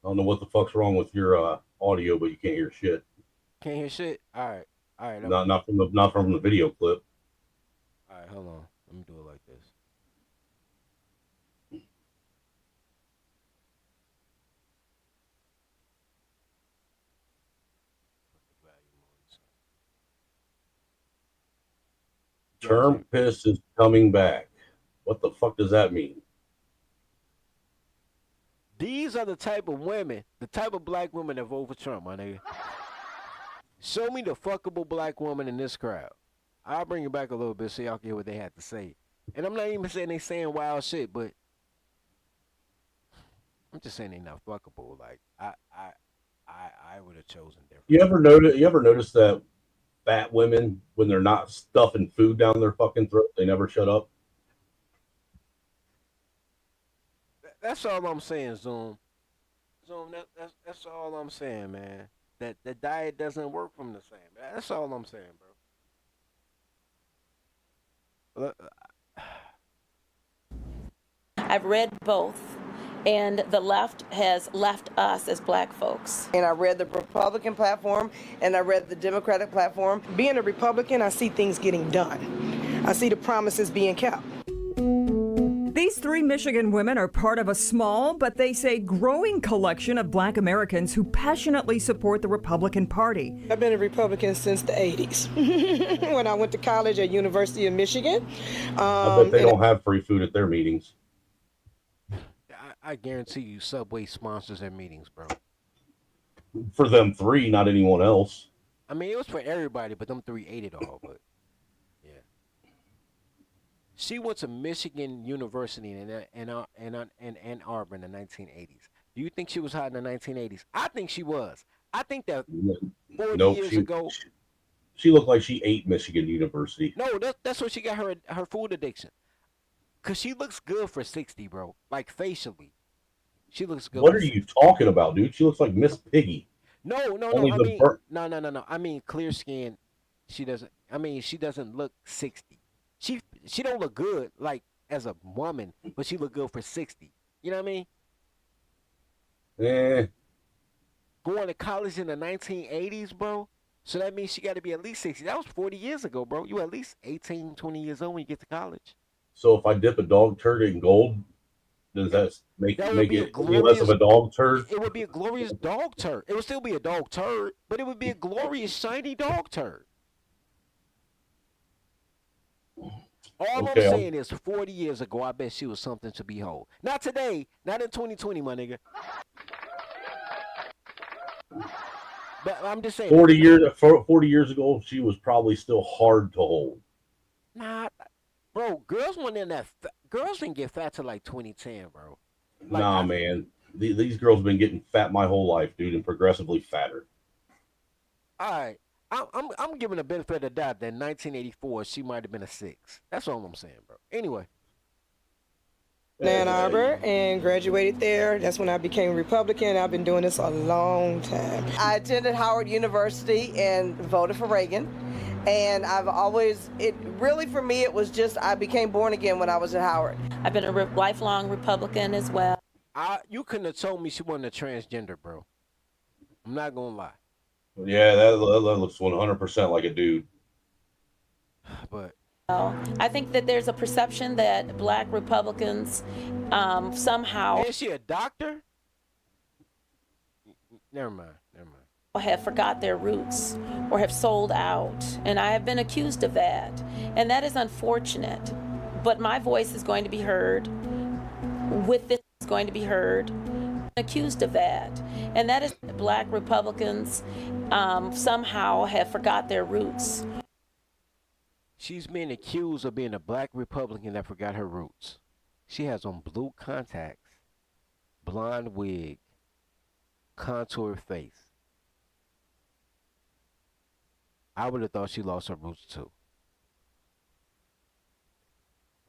I don't know what the fuck's wrong with your audio, but you can't hear shit. Can't hear shit. All right. Not from the video clip. All right, hold on. Let me do it like this. Term piss is coming back. What the fuck does that mean? These are the type of women, the type of black women that vote for Trump, my nigga. Show me the fuckable black woman in this crowd. I'll bring it back a little bit so y'all can hear what they have to say. And I'm not even saying they saying wild shit, but I'm just saying they not fuckable. Like I would have chosen different. You ever notice that fat women, when they're not stuffing food down their fucking throat, they never shut up? That's all I'm saying, Zoom. That's all I'm saying, man. That the diet doesn't work from the same. That's all I'm saying, bro. I've read both, and the left has left us as black folks. And I read the Republican platform and I read the Democratic platform. Being a Republican, I see things getting done. I see the promises being kept. These three Michigan women are part of a small, but they say growing collection of black Americans who passionately support the Republican Party. I've been a Republican since the 80s when I went to college at University of Michigan. I bet they don't have free food at their meetings. I guarantee you Subway sponsors their meetings, bro. For them three, not anyone else. I mean, it was for everybody, but them three ate it all, but yeah. She went to Michigan University in Ann Arbor in the 1980s. Do you think she was hot in the 1980s? I think she was. I think that 40 years ago. She looked like she ate Michigan University. No, that's where she got her food addiction. Cause she looks good for 60, bro. Like facially, she looks good. What are you talking about, dude? She looks like Miss Piggy. No. I mean, clear skin. She doesn't. I mean, she doesn't look 60. She don't look good like as a woman, but she look good for 60. You know what I mean? Yeah. Going to college in the 1980s, bro. So that means she got to be at least 60. That was 40 years ago, bro. You at least 18, 20 years old when you get to college. So if I dip a dog turd in gold, does that make it less of a dog turd? It would be a glorious dog turd. It would still be a dog turd, but it would be a glorious shiny dog turd. All I'm saying is 40 years ago, I bet she was something to behold. Not today, not in 2020, my nigga. But I'm just saying. 40 years ago, she was probably still hard to hold. Nah, bro, girls didn't get fat till like 2010, bro. Like, nah, man. These girls have been getting fat my whole life, dude, and progressively fatter. All right. I'm giving a benefit of the doubt that in 1984 she might have been a 6. That's all I'm saying, bro. Anyway. Ann Arbor and graduated there. That's when I became Republican. I've been doing this a long time. I attended Howard University and voted for Reagan. And for me, it was just, I became born again when I was at Howard. I've been a lifelong Republican as well. You couldn't have told me she wasn't a transgender, bro. I'm not going to lie. Yeah, that looks 100% like a dude. But I think that there's a perception that black Republicans somehow... Is she a doctor? Never mind. Have forgot their roots or have sold out. And I have been accused of that. And that is unfortunate. But my voice is going to be heard. With this is going to be heard. Accused of that. And that is black Republicans somehow have forgot their roots. She's being accused of being a black Republican that forgot her roots. She has on blue contacts, blonde wig, contoured face. I would have thought she lost her roots too.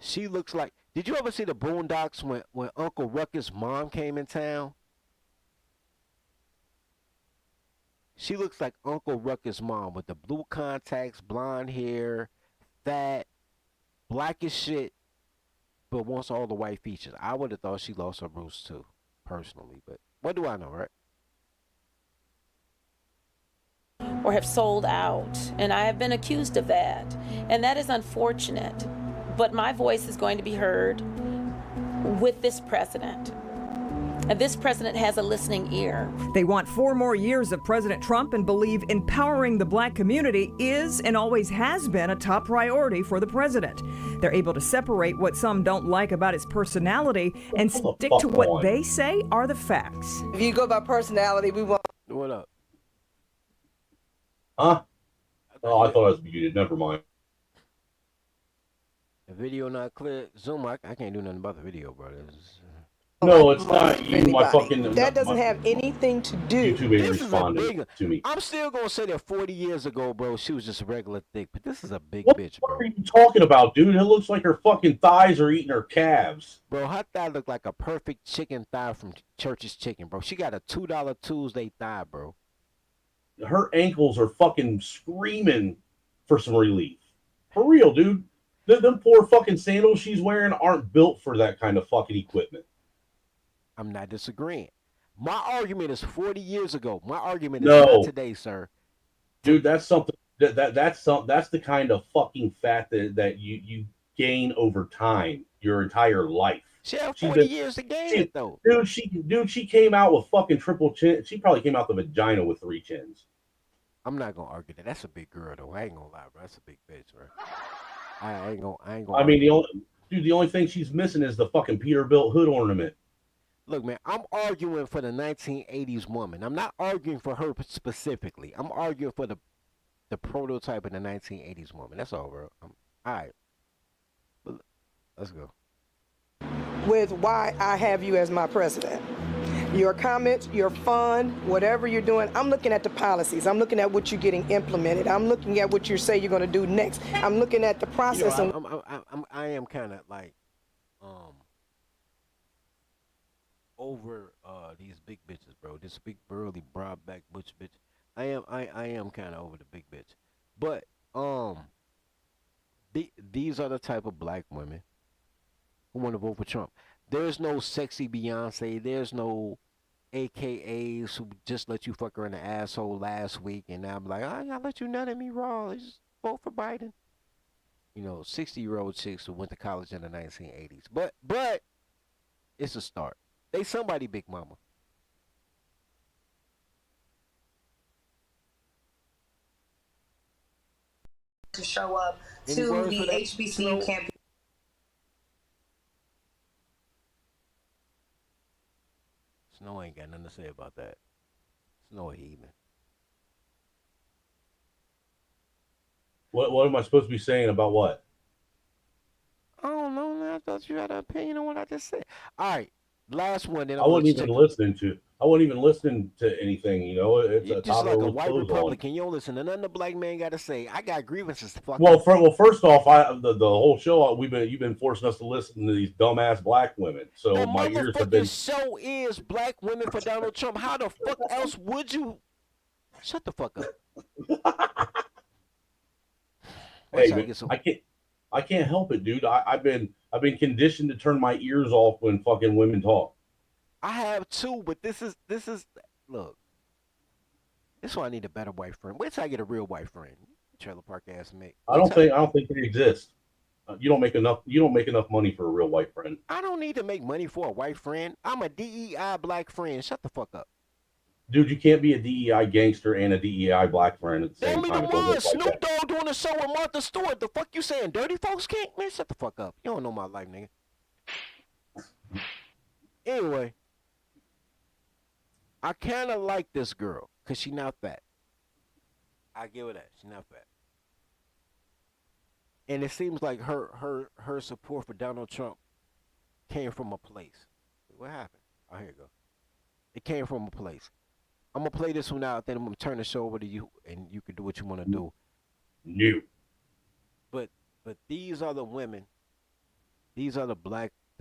She looks like... Did you ever see the Boondocks when Uncle Ruckus' mom came in town? She looks like Uncle Ruckus' mom with the blue contacts, blonde hair, fat, black as shit, but wants all the white features. I would have thought she lost her roots too, personally, but What do I know, right? Or have sold out. And I have been accused of that. And that is unfortunate. But my voice is going to be heard with this president. And this president has a listening ear. They want 4 more years of President Trump and believe empowering the black community is and always has been a top priority for the president. They're able to separate what some don't like about his personality and stick to what they say are the facts. If you go by personality, we want. What up? Huh? Oh, I thought I was muted. Never mind. The video not clear. Zoom, I can't do nothing about the video, bro. No, it's not. You, my fucking. That doesn't have anything to do. YouTube ain't responding to me. I'm still gonna say that 40 years ago, bro, she was just a regular thick, but this is a big What bitch, the fuck bro. are you talking about, dude? It looks like her fucking thighs are eating her calves. Bro, her thigh look like a perfect chicken thigh from Church's Chicken, bro. She got a $2 Tuesday thigh, bro. Her ankles are fucking screaming for some relief. For real, dude. Them poor fucking sandals she's wearing aren't built for that kind of fucking equipment. I'm not disagreeing. My argument is 40 years ago. My argument is No. not today, sir. Dude, that's something that's the kind of fucking fat that you gain over time, your entire life. She had 40 years to gain it though. Dude, she came out with fucking triple chin. She probably came out the vagina with 3 chins. I'm not gonna argue that. That's a big girl though. I ain't gonna lie, bro. That's a big bitch, bro. I ain't gonna. I mean, the only thing she's missing is the fucking Peterbilt hood ornament. Look, man, I'm arguing for the 1980s woman. I'm not arguing for her specifically. I'm arguing for the prototype of the 1980s woman. That's all, bro. All right. Let's go. With why I have you as my president. Your comments, your fun, whatever you're doing, I'm looking at the policies. I'm looking at what you're getting implemented. I'm looking at what you say you're going to do next. I'm looking at the process. You know, I am kind of like over these big bitches, bro. This big burly broad back butch bitch. I am kind of over the big bitch. But these are the type of black women who want to vote for Trump. There's no sexy Beyonce. There's no AKAs who just let you fuck her in the asshole last week, and now I'm like, I let you nut at me raw. Just vote for Biden. You know, 60-year-old chicks who went to college in the 1980s. But it's a start. They somebody big mama. To show up Any to words the for that? HBCU campus. Snow ain't got nothing to say about that. Snow a heathen. What am I supposed to be saying about what? I don't know, man. I thought you had an opinion on what I just said. All right, last one. Then I wasn't even listening to anything. You know, it's You're a just like toddler a with white clothes on. Republican. You don't listen to nothing the black man got to say. I got grievances to fuck. Well, first off, the whole show you've been forcing us to listen to these dumbass black women. So the my ears have been. show is black women for Donald Trump. How the fuck else would you? Shut the fuck up. Hey, man, I can't help it, dude. I've been conditioned to turn my ears off when fucking women talk. I have too, but this is look. This is why I need a better white friend. Wait till I get a real white friend. Trailer park ass mate. I don't think they exist. You don't make enough money for a real white friend. I don't need to make money for a white friend. I'm a DEI black friend. Shut the fuck up. Dude, you can't be a DEI gangster and a DEI black friend at the same time. Snoop Dogg doing a show with Martha Stewart. The fuck you saying? Dirty folks can't? Man, shut the fuck up. You don't know my life, nigga. Anyway, I kind of like this girl because she not fat. I give her that. She not fat. And it seems like her support for Donald Trump came from a place. What happened? Oh, here you go. It came from a place. I'm going to play this one out, then I'm going to turn the show over to you, and you can do what you want to do. New. But these are the women, these are the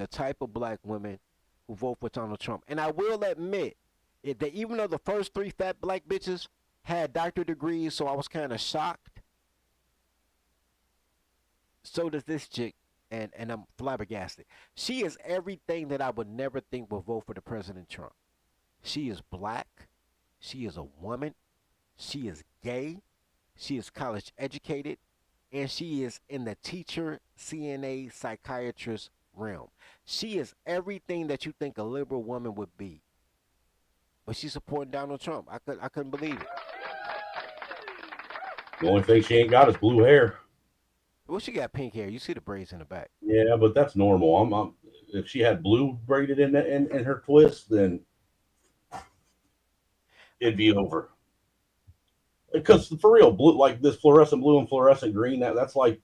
type of black women who vote for Donald Trump. And I will admit that even though the first 3 fat black bitches had doctorate degrees, so I was kind of shocked, so does this chick, and I'm flabbergasted. She is everything that I would never think would vote for the President Trump. She is black. She is a woman. She is gay. She is college educated. And she is in the teacher, CNA, psychiatrist realm. She is everything that you think a liberal woman would be. But she's supporting Donald Trump. I couldn't believe it. The only thing she ain't got is blue hair. Well, she got pink hair. You see the braids in the back. Yeah, but that's normal. If she had blue braided in her twist, then it'd be over. Because for real, blue, like this fluorescent blue and fluorescent green, that's like,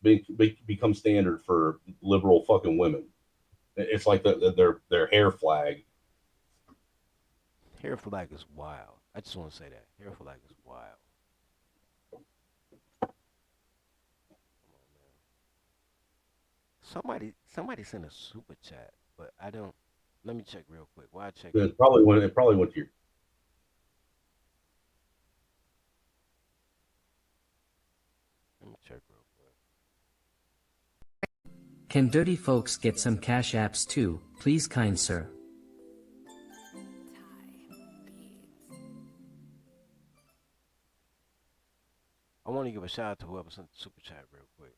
become standard for liberal fucking women. It's like their hair flag. Hair flag is wild. I just want to say that. Hair flag is wild. Somebody sent a super chat, but I don't. Let me check real quick. Why I check? It probably went to your. Let me check real quick. Can dirty folks get some cash apps too, please, kind sir? I want to give a shout out to whoever sent the super chat real quick.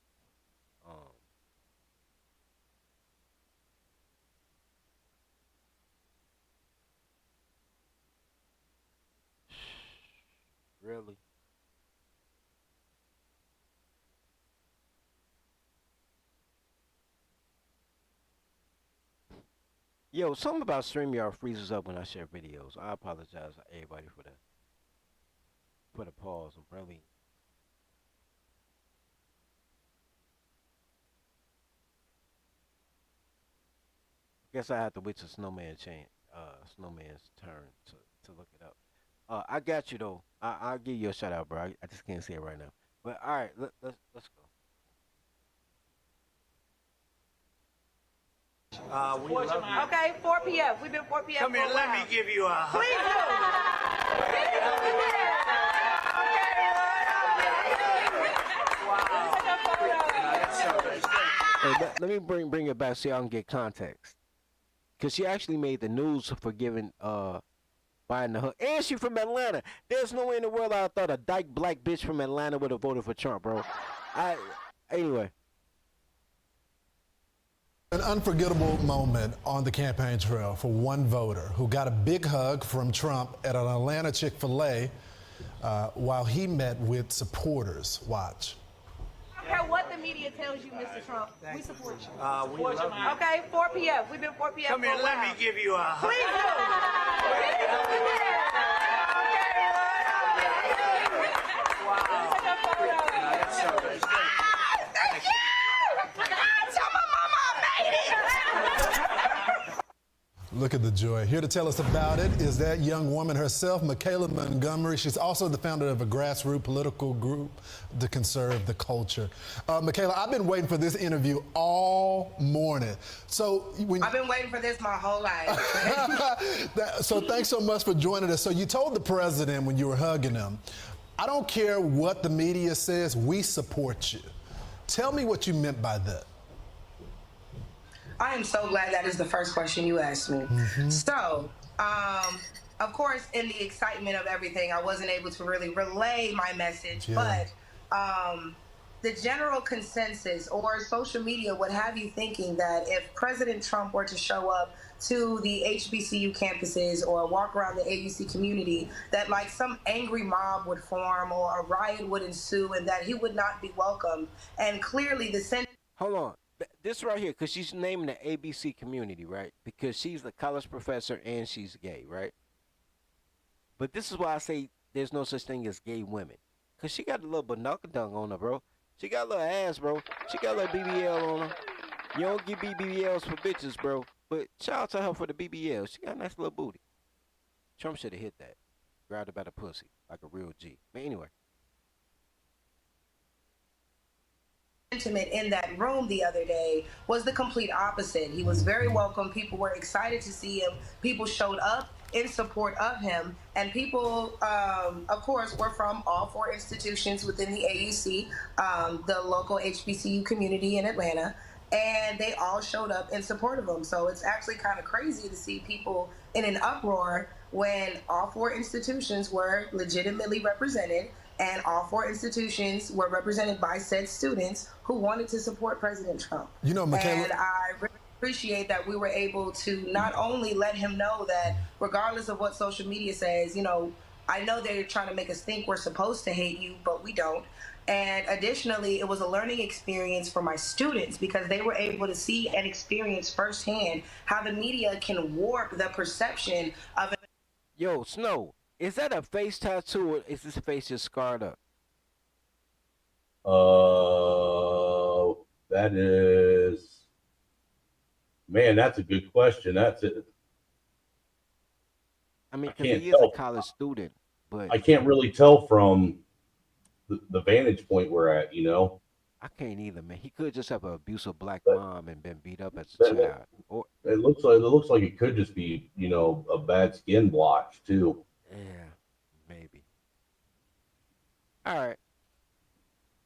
Really? Yo, something about StreamYard freezes up when I share videos. I apologize to everybody for that. Put a pause. I'm really. Guess I have to wait till Snowman's turn to look it up. I got you though. I'll give you a shout out, bro. I just can't see it right now. But all right, let's go. Okay, 4 p.m. We've been 4 p.m. Come here, let me give you a hug. Hey, let me bring it back so y'all can get context. Cause she actually made the news for giving Biden the hug, and she from Atlanta. There's no way in the world I thought a dyke black bitch from Atlanta would have voted for Trump, bro. Anyway. An unforgettable moment on the campaign trail for one voter who got a big hug from Trump at an Atlanta Chick-fil-A while he met with supporters. Watch. I don't care what the media tells you, Mr. Trump. We support you. We love you. Okay, 4 p.m. We've been 4 p.m. Come here, let me give you a hug. Look at the joy. Here to tell us about it is that young woman herself, Michaela Montgomery. She's also the founder of a grassroots political group to conserve the culture. Michaela, I've been waiting for this interview all morning. I've been waiting for this my whole life. So thanks so much for joining us. So you told the president when you were hugging him, I don't care what the media says, we support you. Tell me what you meant by that. I am so glad that is the first question you asked me. Mm-hmm. So, of course, in the excitement of everything, I wasn't able to really relay my message, but the general consensus or social media would have you thinking that if President Trump were to show up to the HBCU campuses or walk around the ABC community, that like some angry mob would form or a riot would ensue and that he would not be welcome. And clearly the Senate... Hold on. This right here, because she's naming the ABC community, right? Because she's a college professor and she's gay, right? But this is why I say there's no such thing as gay women. Because she got a little banana on her, bro. She got a little ass, bro. She got a little BBL on her. You don't get BBLs for bitches, bro. But shout out to her for the BBL. She got a nice little booty. Trump should have hit that. Grabbed her by the pussy like a real G. But anyway. Sentiment in that room the other day was the complete opposite. He was very welcome. People were excited to see him. People showed up in support of him, and people, of course, were from all four institutions within the AUC, the local HBCU community in Atlanta. and they all showed up in support of him. So it's actually kind of crazy to see people in an uproar when all 4 institutions were legitimately represented, and all 4 institutions were represented by said students who wanted to support President Trump. You know, Michaela, and I really appreciate that we were able to not only let him know that regardless of what social media says, I know they're trying to make us think we're supposed to hate you, but we don't. And additionally, it was a learning experience for my students because they were able to see and experience firsthand how the media can warp the perception of it. Yo, Snow, is that a face tattoo or is this face just scarred up? That is, man, that's a good question. That's it. I mean, because he is a college student, but I can't really tell from the vantage point we're at, I can't either, man. He could just have an abusive black mom and been beat up as a child. Or it looks like it could just be, a bad skin blotch too. Yeah, maybe. All right.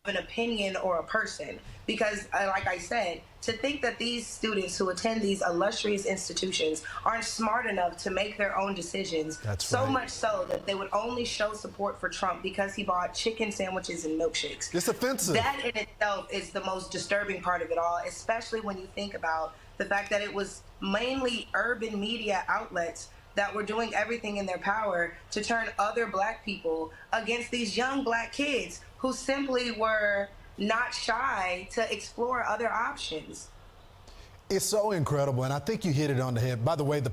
An opinion or a person, because like I said, to think that these students who attend these illustrious institutions aren't smart enough to make their own decisions, much so that they would only show support for Trump because he bought chicken sandwiches and milkshakes. It's offensive. That in itself is the most disturbing part of it all, especially when you think about the fact that it was mainly urban media outlets that were doing everything in their power to turn other black people against these young black kids who simply were not shy to explore other options. It's so incredible, and I think you hit it on the head. By the way, the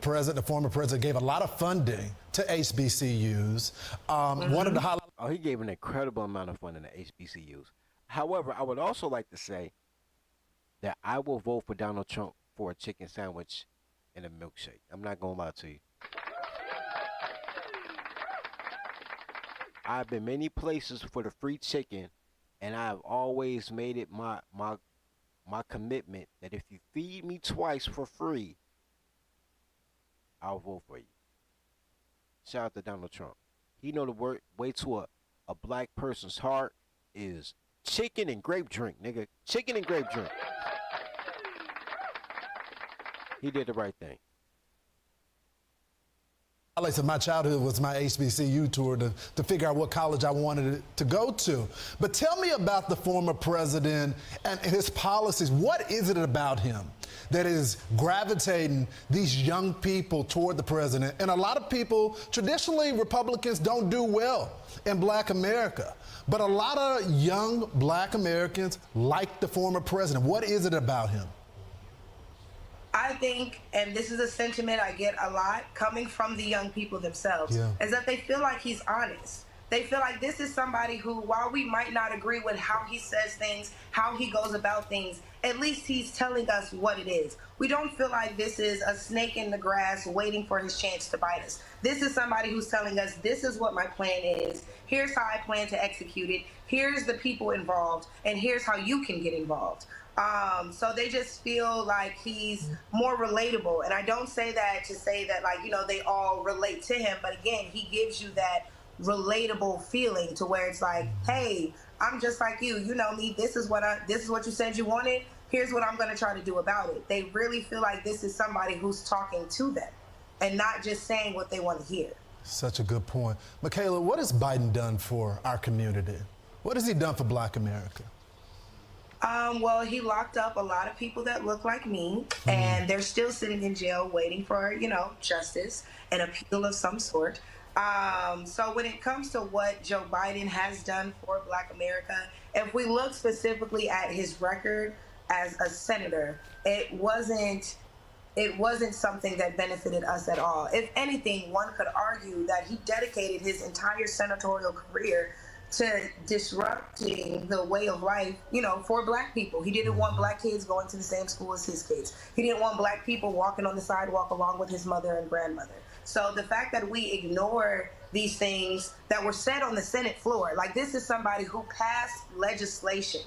former president, gave a lot of funding to HBCUs. One of the highlights. Oh, he gave an incredible amount of funding to HBCUs. However, I would also like to say that I will vote for Donald Trump for a chicken sandwich and a milkshake. I'm not gonna lie to you. I've been many places for the free chicken, and I've always made it my commitment that if you feed me twice for free, I'll vote for you. Shout out to Donald Trump. He know the way to a black person's heart is chicken and grape drink, nigga. Chicken and grape drink. He did the right thing. Highlights of my childhood was my HBCU tour to figure out what college I wanted to go to. But tell me about the former president and his policies. What is it about him that is gravitating these young people toward the president? And a lot of people, traditionally Republicans don't do well in black America, but a lot of young black Americans like the former president. What is it about him? I think, and this is a sentiment I get a lot coming from the young people themselves, is that they feel like he's honest. They feel like this is somebody who, while we might not agree with how he says things, how he goes about things, at least he's telling us what it is. We don't feel like this is a snake in the grass waiting for his chance to bite us. This is somebody who's telling us, this is what my plan is. Here's how I plan to execute it. Here's the people involved, and here's how you can get involved. So they just feel like he's more relatable. And I don't say that to say that, like, they all relate to him. But again, he gives you that relatable feeling to where it's like, hey, I'm just like you. You know me. This is what you said you wanted. Here's what I'm going to try to do about it. They really feel like this is somebody who's talking to them and not just saying what they want to hear. Such a good point. Michaela, what has Biden done for our community? What has he done for black America? Well, he locked up a lot of people that look like me, and they're still sitting in jail waiting for, justice and appeal of some sort. So when it comes to what Joe Biden has done for black America, if we look specifically at his record as a senator, it wasn't something that benefited us at all. If anything, one could argue that he dedicated his entire senatorial career to disrupting the way of life, for black people. He didn't want black kids going to the same school as his kids. He didn't want black people walking on the sidewalk along with his mother and grandmother. So the fact that we ignore these things that were said on the Senate floor, like this is somebody who passed legislation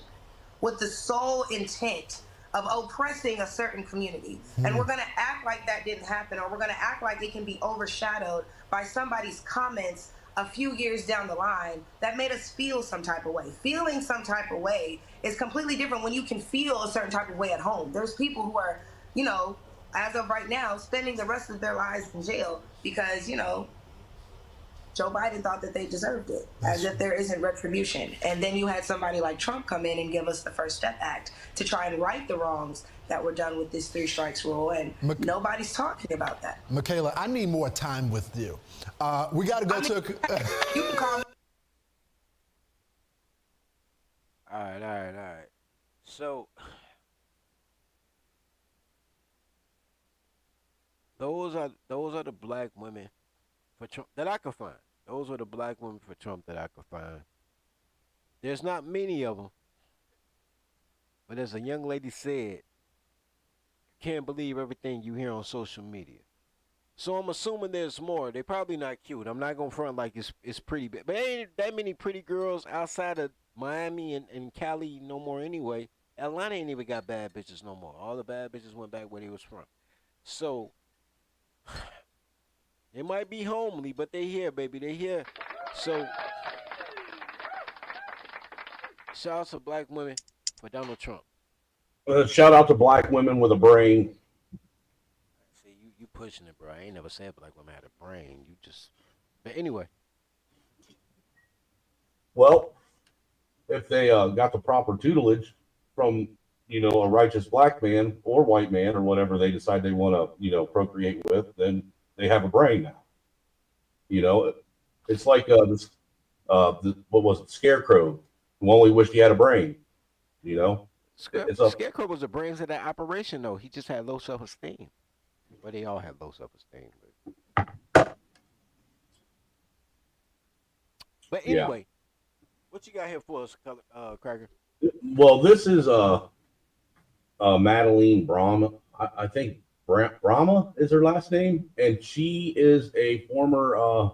with the sole intent of oppressing a certain community. And we're gonna act like that didn't happen, or we're gonna act like it can be overshadowed by somebody's comments a few years down the line that made us feel some type of way. Feeling some type of way is completely different when you can feel a certain type of way at home. There's people who are, you know, as of right now, spending the rest of their lives in jail because, you know, Joe Biden thought that they deserved it, as if there isn't retribution. And then you had somebody like Trump come in and give us the First Step Act to try and right the wrongs that were done with this 3 strikes rule, and nobody's talking about that. Michaela, I need more time with you. We got to go to... You can call me. All right. So, those are the black women for Trump that I could find. Those are the black women for Trump that I could find. There's not many of them, but as a young lady said, you can't believe everything you hear on social media. So I'm assuming there's more. They're probably not cute. I'm not gonna front like it's pretty, but ain't that many pretty girls outside of Miami and Cali no more anyway. Atlanta ain't even got bad bitches no more. All the bad bitches went back where they was from. So they might be homely, but they here, baby. They here. So shout out to black women for Donald Trump. Shout out to black women with a brain. See, you pushing it, bro. I ain't never said black women had a brain. You just, but anyway. Well, if they got the proper tutelage from, you know, a righteous black man or white man or whatever they decide they want to, you know, procreate with, then they have a brain now. You know, it's like this, what was it, Scarecrow, who only wished he had a brain. You know, Scarecrow was the brains of that operation, though. He just had low self-esteem. Well, they all had low self-esteem. But anyway, what you got here for us, Cracker? Well, this is Madeline Brahma. I think Brahma is her last name, and she is a former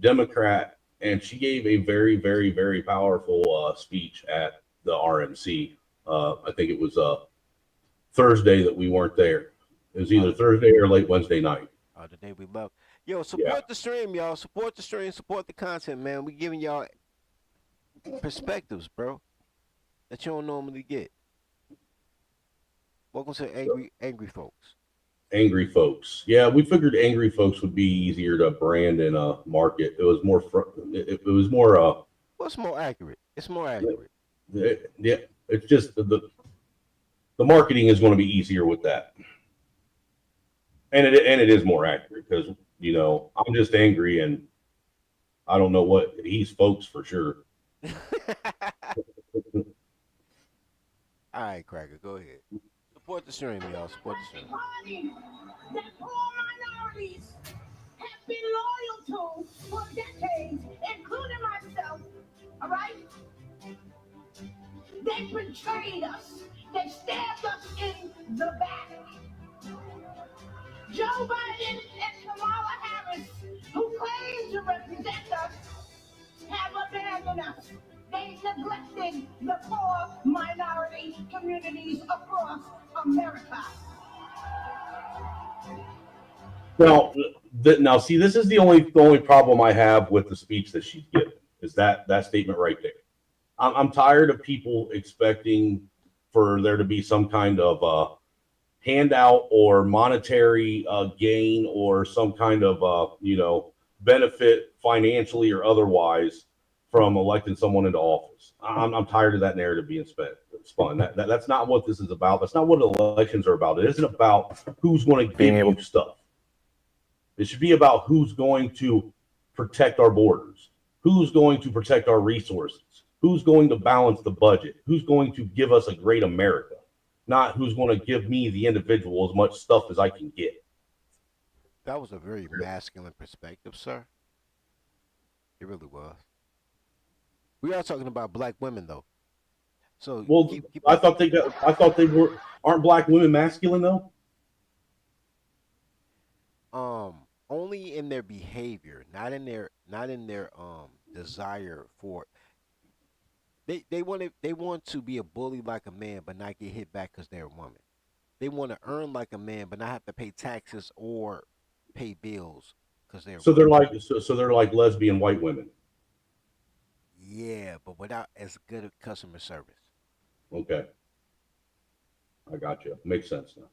Democrat, and she gave a very, very, very powerful speech at the RNC. I think it was Thursday that we weren't there. It was either Thursday or late Wednesday night. The day we love. Yo, support the stream, y'all. Support the stream. Support the content, man. We giving y'all perspectives, bro, that you don't normally get. Welcome to Angry Folks. Angry folks. Yeah, we figured angry folks would be easier to brand and market. It was more. It was more. What's more accurate? It's more accurate. Yeah, it's just the marketing is going to be easier with that, and it is more accurate because, you know, I'm just angry and I don't know what he's folks for sure. All right, Cracker, go ahead. Support the stream, y'all. Support the stream. That poor minorities have been loyal to for decades, including myself. All right? They betrayed us. They stabbed us in the back. Joe Biden and Kamala Harris, who claim to represent us, have abandoned us. They neglected the poor minority communities across America. Now, see, this is the only problem I have with the speech that she's given is that statement right there. I'm tired of people expecting for there to be some kind of handout or monetary gain or some kind of you know, benefit financially or otherwise from electing someone into office. I'm tired of that narrative being spun. That's not what this is about. That's not what elections are about. It isn't about who's going to give you stuff. It should be about who's going to protect our borders, who's going to protect our resources, who's going to balance the budget, who's going to give us a great America, not who's going to give me, the individual, as much stuff as I can get. That was a very masculine perspective, sir. It really was. We are talking about black women, though. So, well, I thought they were. Aren't black women masculine though? Only in their behavior, not in their desire for. They want to be a bully like a man, but not get hit back because they're a woman. They want to earn like a man, but not have to pay taxes or pay bills because they're So they're like lesbian white women. yeah, but without as good a customer service. Okay, I got you. Makes sense now.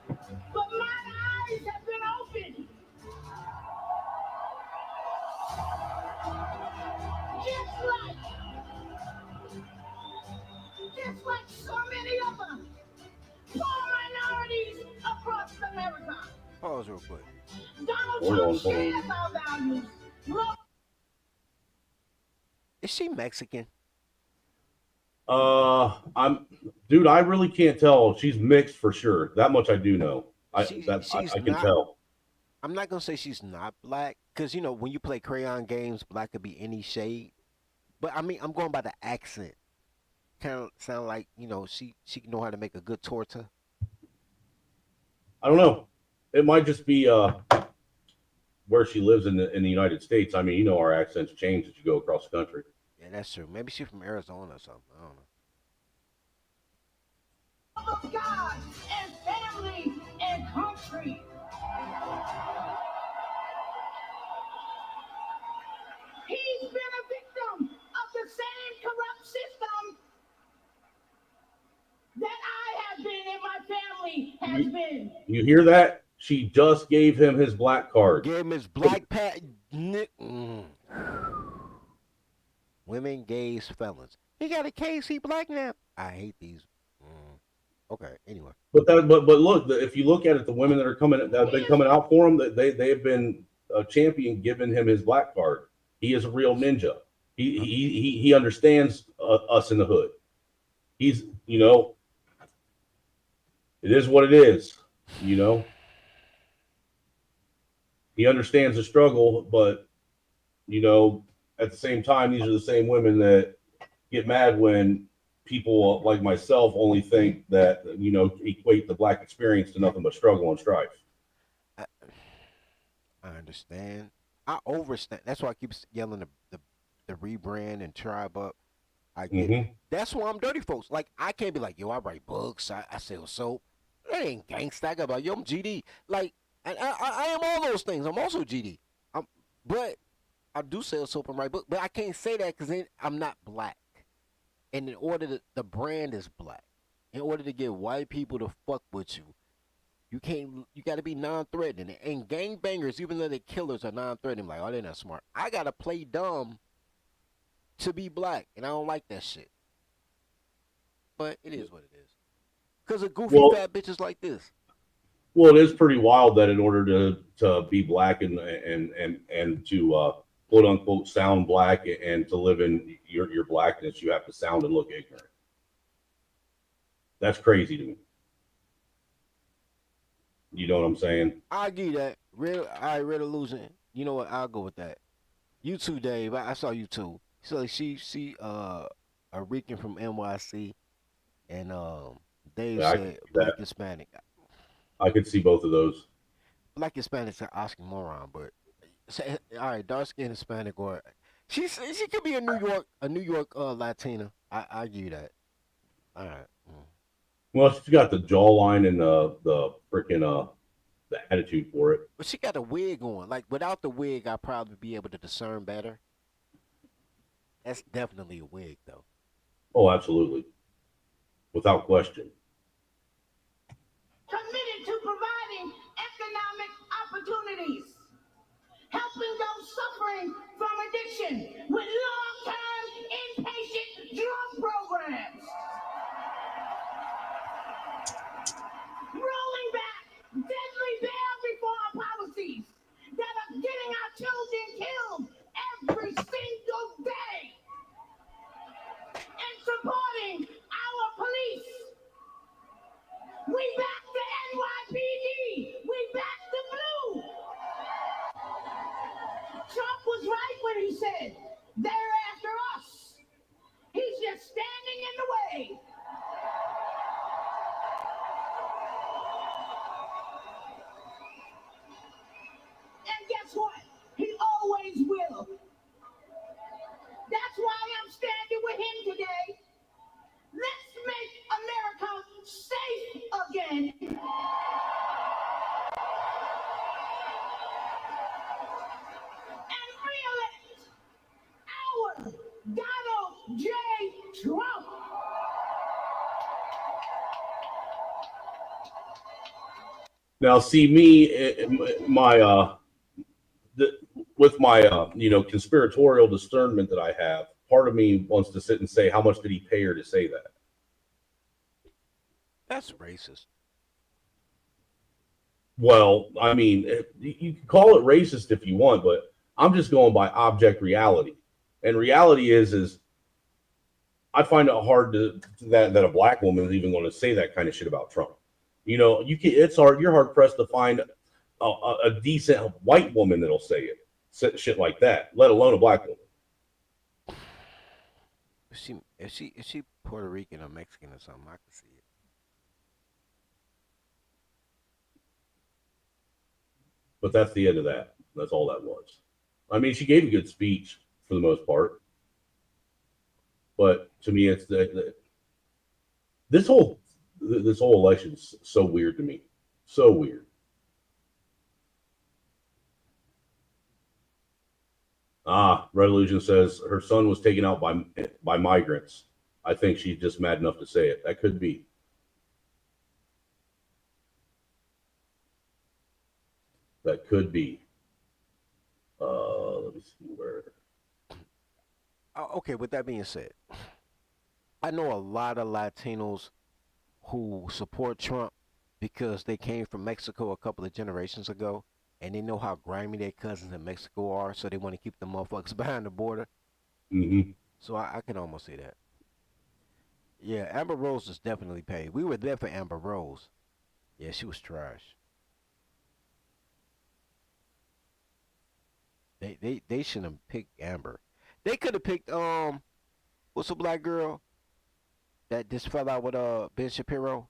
But my eyes have been opened. Just like so many of them, poor minorities across America. Pause real quick. Donald Trump shares our values. Look, Is she Mexican? I really can't tell. She's mixed for sure. That much I do know. I can tell. I'm not gonna say she's not black, because you know when you play crayon games, black could be any shade. But I mean, I'm going by the accent. Kind of sound like she know how to make a good torta. I don't know. It might just be where she lives in the United States. I mean, our accents change as you go across the country. Yeah, that's true. Maybe she's from Arizona or something. I don't know. of God and family and country. He's been a victim of the same corrupt system that I have been and my family has been. You hear that? She just gave him his black card. Gave him his black pad. Women, gays, felons. He got a case. He black now. I hate these. Okay. Anyway. But look, if you look at it, the women that have been coming out for him, that they have been a champion giving him his black card. He is a real ninja. He understands us in the hood. He's it is what it is. He understands the struggle, but at the same time, these are the same women that get mad when people like myself only think that equate the black experience to nothing but struggle and strife. I understand. I overstand. That's why I keep yelling the rebrand and tribe up. I get it. That's why I'm dirty, folks. Like, I can't be like, yo, I write books, I sell soap. That ain't gangsta. I got about, yo, I'm GD. Like, and I am all those things. I'm also GD. But I do sell soap and write books. But I can't say that because I'm not black. And in order the brand is black. In order to get white people to fuck with you, you got to be non-threatening. And gangbangers, even though they're killers, are non-threatening. Like, oh, they're not smart. I got to play dumb to be black. And I don't like that shit. But it is what it is. Because of goofy fat bitches like this. Well, it is pretty wild that in order to be black and to quote unquote sound black and to live in your blackness, you have to sound and look ignorant. That's crazy to me. You know what I'm saying? I give you that. Real illusion. You know what? I'll go with that. You too, Dave. I saw you too. So she a Rican from NYC, and Dave said black Hispanic. I could see both of those. Black Hispanics are oxymoron, but all right, dark skinned Hispanic, or she could be a New York Latina. I give you that. All right. Well, she's got the jawline and the freaking the attitude for it. But she got a wig on. Like, without the wig, I'd probably be able to discern better. That's definitely a wig, though. Oh, absolutely. Without question. Committed to providing economic opportunities, helping those suffering from addiction with long-term inpatient drug programs, rolling back deadly bail reform policies that are getting our children killed every single day, and supporting our police. We back the NYPD. We back the blue. Trump was right when he said they're after us. He's just standing in the way. And guess what? He always will. That's why I'm standing with him today. Let's make America safe again. Trump. Now, see me, with my conspiratorial discernment that I have. Part of me wants to sit and say, how much did he pay her to say that? That's racist. Well, I mean, you can call it racist if you want, but I'm just going by object reality. And reality is I find it hard that a black woman is even going to say that kind of shit about Trump. You know, you're hard pressed to find a decent white woman that'll say shit like that, let alone a black woman. Is she Puerto Rican or Mexican or something? I can see it. But that's the end of that. That's all that was. I mean, she gave a good speech for the most part. But to me, it's this whole election is so weird to me. So weird. Red Illusion says her son was taken out by migrants. I think she's just mad enough to say it. That could be. That could be. Let me see where. Okay, with that being said, I know a lot of Latinos who support Trump because they came from Mexico a couple of generations ago, and they know how grimy their cousins in Mexico are, so they want to keep the motherfuckers behind the border. Mm-hmm. So I can almost see that. Yeah, Amber Rose is definitely paid. We were there for Amber Rose. Yeah, she was trash. They shouldn't have picked Amber. They could have picked what's the black girl that just fell out with Ben Shapiro?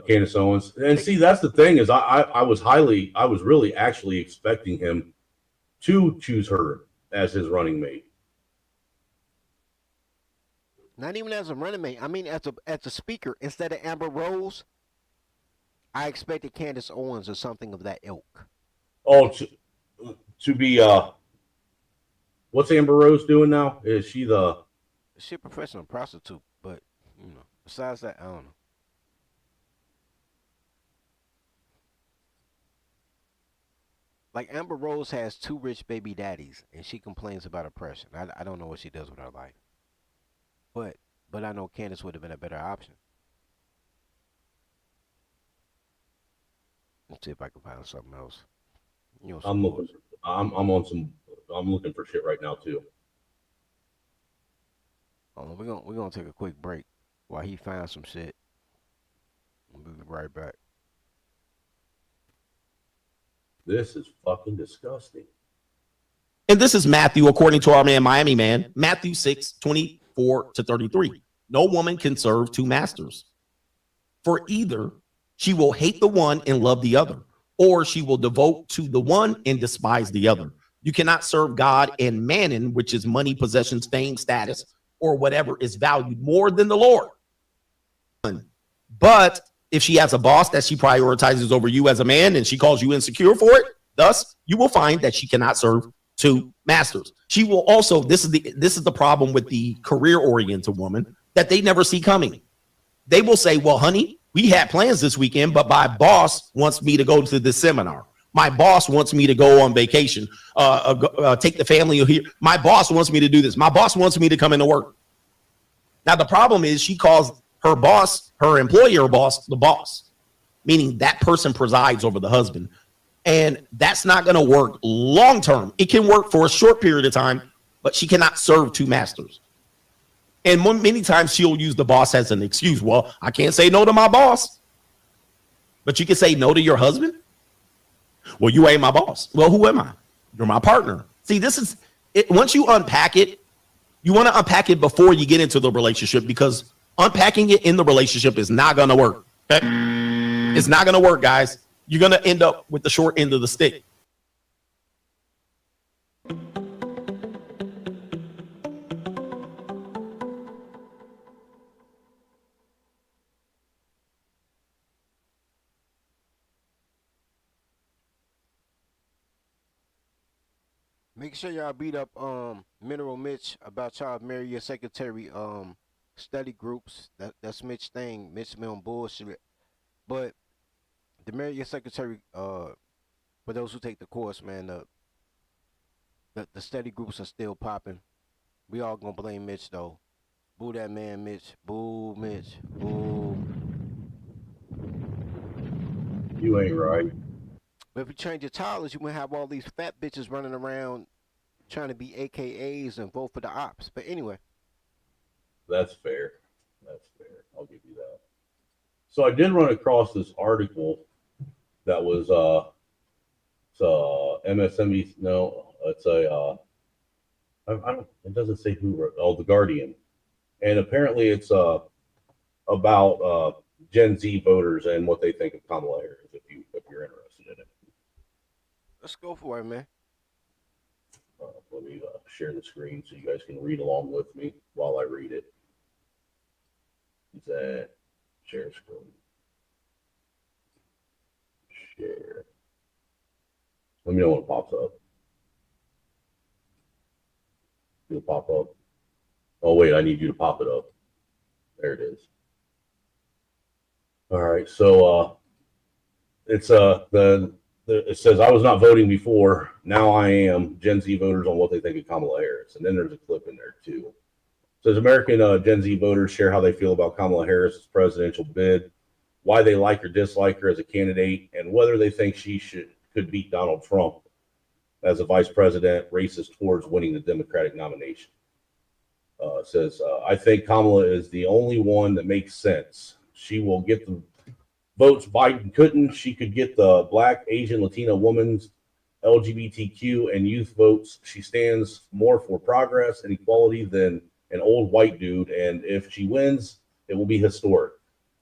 Candace Owens. And see, that's the thing is I was really actually expecting him to choose her as his running mate. Not even as a running mate. I mean, as a speaker instead of Amber Rose. I expected Candace Owens or something of that ilk. Oh, to be what's Amber Rose doing now? Is she a professional prostitute? But besides that, I don't know. Like Amber Rose has 2 rich baby daddies, and she complains about oppression. I don't know what she does with her life, but I know Candace would have been a better option. Let's see if I can find something else. I'm looking. I'm looking for shit right now too. We're gonna take a quick break while he finds some shit. We'll be right back. This is fucking disgusting. And this is Matthew, according to our man, Miami Man, Matthew 6:24-33. No woman can serve 2 masters. For either she will hate the one and love the other, or she will devote to the one and despise the other. You cannot serve God and mammon, which is money, possessions, fame, status, or whatever is valued more than the Lord. But if she has a boss that she prioritizes over you as a man and she calls you insecure for it, thus you will find that she cannot serve 2 masters. She will also, this is the problem with the career-oriented woman that they never see coming. They will say, well, honey, we had plans this weekend, but my boss wants me to go to this seminar. My boss wants me to go on vacation, take the family here. My boss wants me to do this. My boss wants me to come into work. Now, the problem is she calls her boss, her employer boss, the boss, meaning that person presides over the husband. And that's not going to work long term. It can work for a short period of time, but she cannot serve 2 masters. And many times she'll use the boss as an excuse. Well, I can't say no to my boss, but you can say no to your husband. Well, you ain't my boss. Well, who am I? You're my partner. See, this is it. Once you unpack it, you want to unpack it before you get into the relationship, because unpacking it in the relationship is not going to work. Okay? It's not going to work, guys. You're going to end up with the short end of the stick. Make sure y'all beat up Mineral Mitch about y'all marry your secretary study groups. That's Mitch thing. Mitch me on bullshit. But the marry your secretary for those who take the course, man, the study groups are still popping. We all gonna blame Mitch though. Boo that man, Mitch. Boo, Mitch. Boo. You ain't right. But if you change your titles, you gonna have all these fat bitches running around trying to be AKAs and vote for the ops. But anyway, That's fair. That's fair. I'll give you that. So I did run across this article that was it's MSNBC. No, it's a I don't. It doesn't say who wrote. Oh, The Guardian, and apparently it's about Gen Z voters and what they think of Kamala Harris. If you're interested in it, let's go for it, man. let me share the screen so you guys can read along with me while I read it. Is that share screen? Share. Let me know when it pops up. It'll pop up. Oh wait, I need you to pop it up. There it is. All right, so it's it says I was not voting before, now I am. Gen Z voters on what they think of Kamala Harris, and then there's a clip in there too. It says American Gen Z voters share how they feel about Kamala Harris's presidential bid, why they like or dislike her as a candidate, and whether they think she could beat Donald Trump as a vice president, races towards winning the Democratic nomination. It says, I think Kamala is the only one that makes sense. She will get the votes Biden couldn't. She could get the Black, Asian, Latina, women's, LGBTQ, and youth votes. She stands more for progress and equality than an old white dude. And if she wins, it will be historic.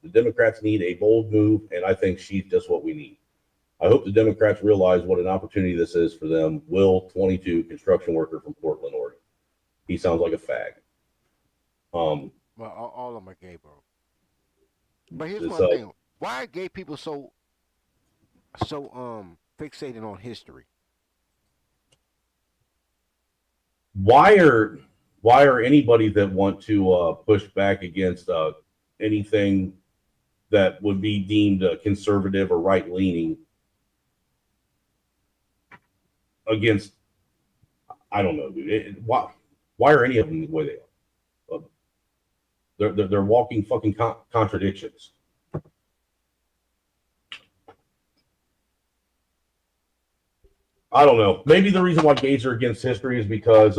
The Democrats need a bold move, and I think she's just what we need. I hope the Democrats realize what an opportunity this is for them. Will, 22, construction worker from Portland, Oregon. He sounds like a fag. Well, all of them are gay, bro. But here's my thing: why are gay people so fixated on history? Why are anybody that want to push back against anything that would be deemed conservative or right leaning against? I don't know, dude. Why are any of them the way they are? They're walking fucking contradictions. I don't know. Maybe the reason why gays are against history is because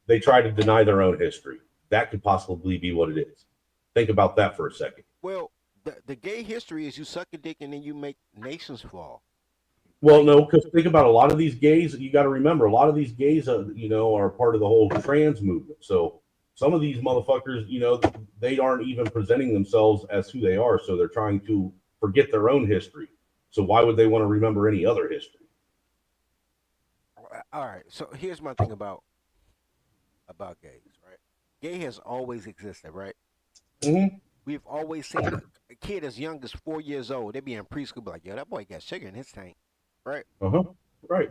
they try to deny their own history. That could possibly be what it is. Think about that for a second. Well, the gay history is you suck a dick and then you make nations fall. Well, no, because think about a lot of these gays. You got to remember, a lot of these gays, are part of the whole trans movement. So some of these motherfuckers, they aren't even presenting themselves as who they are. So they're trying to forget their own history. So why would they want to remember any other history? All right. So here's my thing about gays, right? Gay has always existed, right? Mm-hmm. We've always seen a kid as young as 4 years old. They be in preschool, be like, yo, that boy got sugar in his tank, right? Right.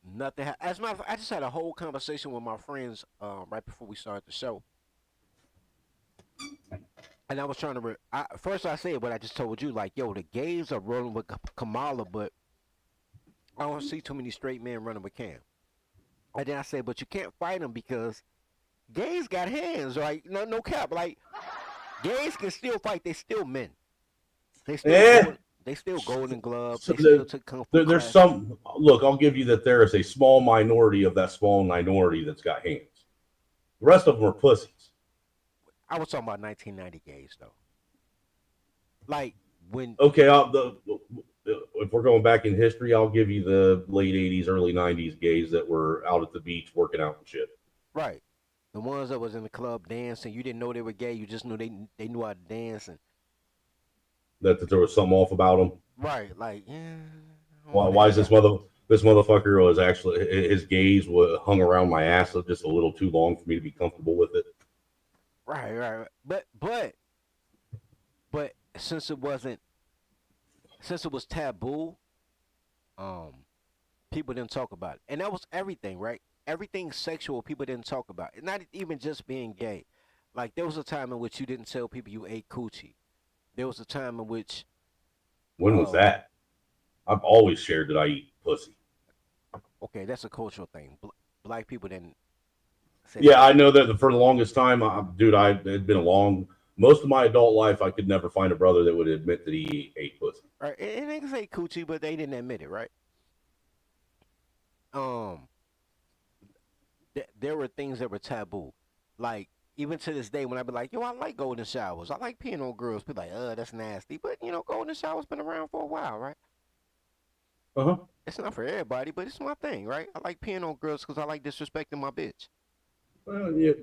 Nothing. As a matter of fact, I just had a whole conversation with my friends right before we started the show, and I was trying to. First, I said what I just told you, like, yo, the gays are rolling with Kamala, but I don't see too many straight men running with Cam. And then I said, but you can't fight them because gays got hands, right? No cap. Like, gays can still fight. They still men. They still Golden Gloves. They still took Kung Fu There's class. some. Look, I'll give you that there is a small minority of that small minority that's got hands. The rest of them are pussies. I was talking about 1990 gays, though. Like, when... Okay, if we're going back in history, I'll give you the late 80s, early 90s gays that were out at the beach working out and shit. Right. The ones that was in the club dancing, you didn't know they were gay. You just knew they knew how to dance. And That there was something off about them. right, like, yeah. Why is this motherfucker was actually, his gaze hung around my ass just a little too long for me to be comfortable with it. Right. But since it was taboo, People didn't talk about it. And that was everything, right? Everything sexual people didn't talk about. It's not even just being gay. Like, there was a time in which you didn't tell people you ate coochie. There was a time in which... When was that? I've always shared that I eat pussy. Okay, that's a cultural thing. Black people didn't say Yeah, that. I know that for the longest time, it had been most of my adult life, I could never find a brother that would admit that he ate pussy. Right, and niggas say coochie, but they didn't admit it, right? There were things that were taboo. Like, even to this day, when I be like, yo, I like golden showers. I like peeing on girls. People like, that's nasty. But, golden showers been around for a while, right? Uh-huh. It's not for everybody, but it's my thing, right? I like peeing on girls because I like disrespecting my bitch. Well, yeah.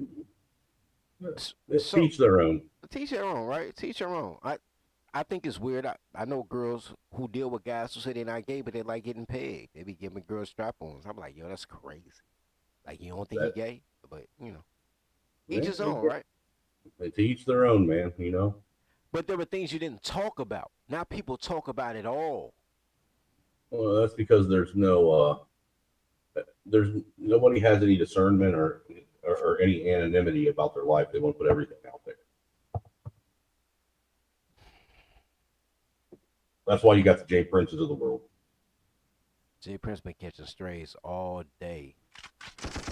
Teach their own. Teach their own, right? Teach their own. I think it's weird. I know girls who deal with guys who say they're not gay, but they like getting pegged. They be giving girls strap-ons. I'm like, yo, that's crazy. Like, you don't think he gay? But, each his own, right? They teach their own, man, But there were things you didn't talk about. Now people talk about it all. Well, that's because there's nobody has any discernment or any anonymity about their life. They want to put everything out there. That's why you got the Jay Princes of the world. Jay Prince been catching strays all day.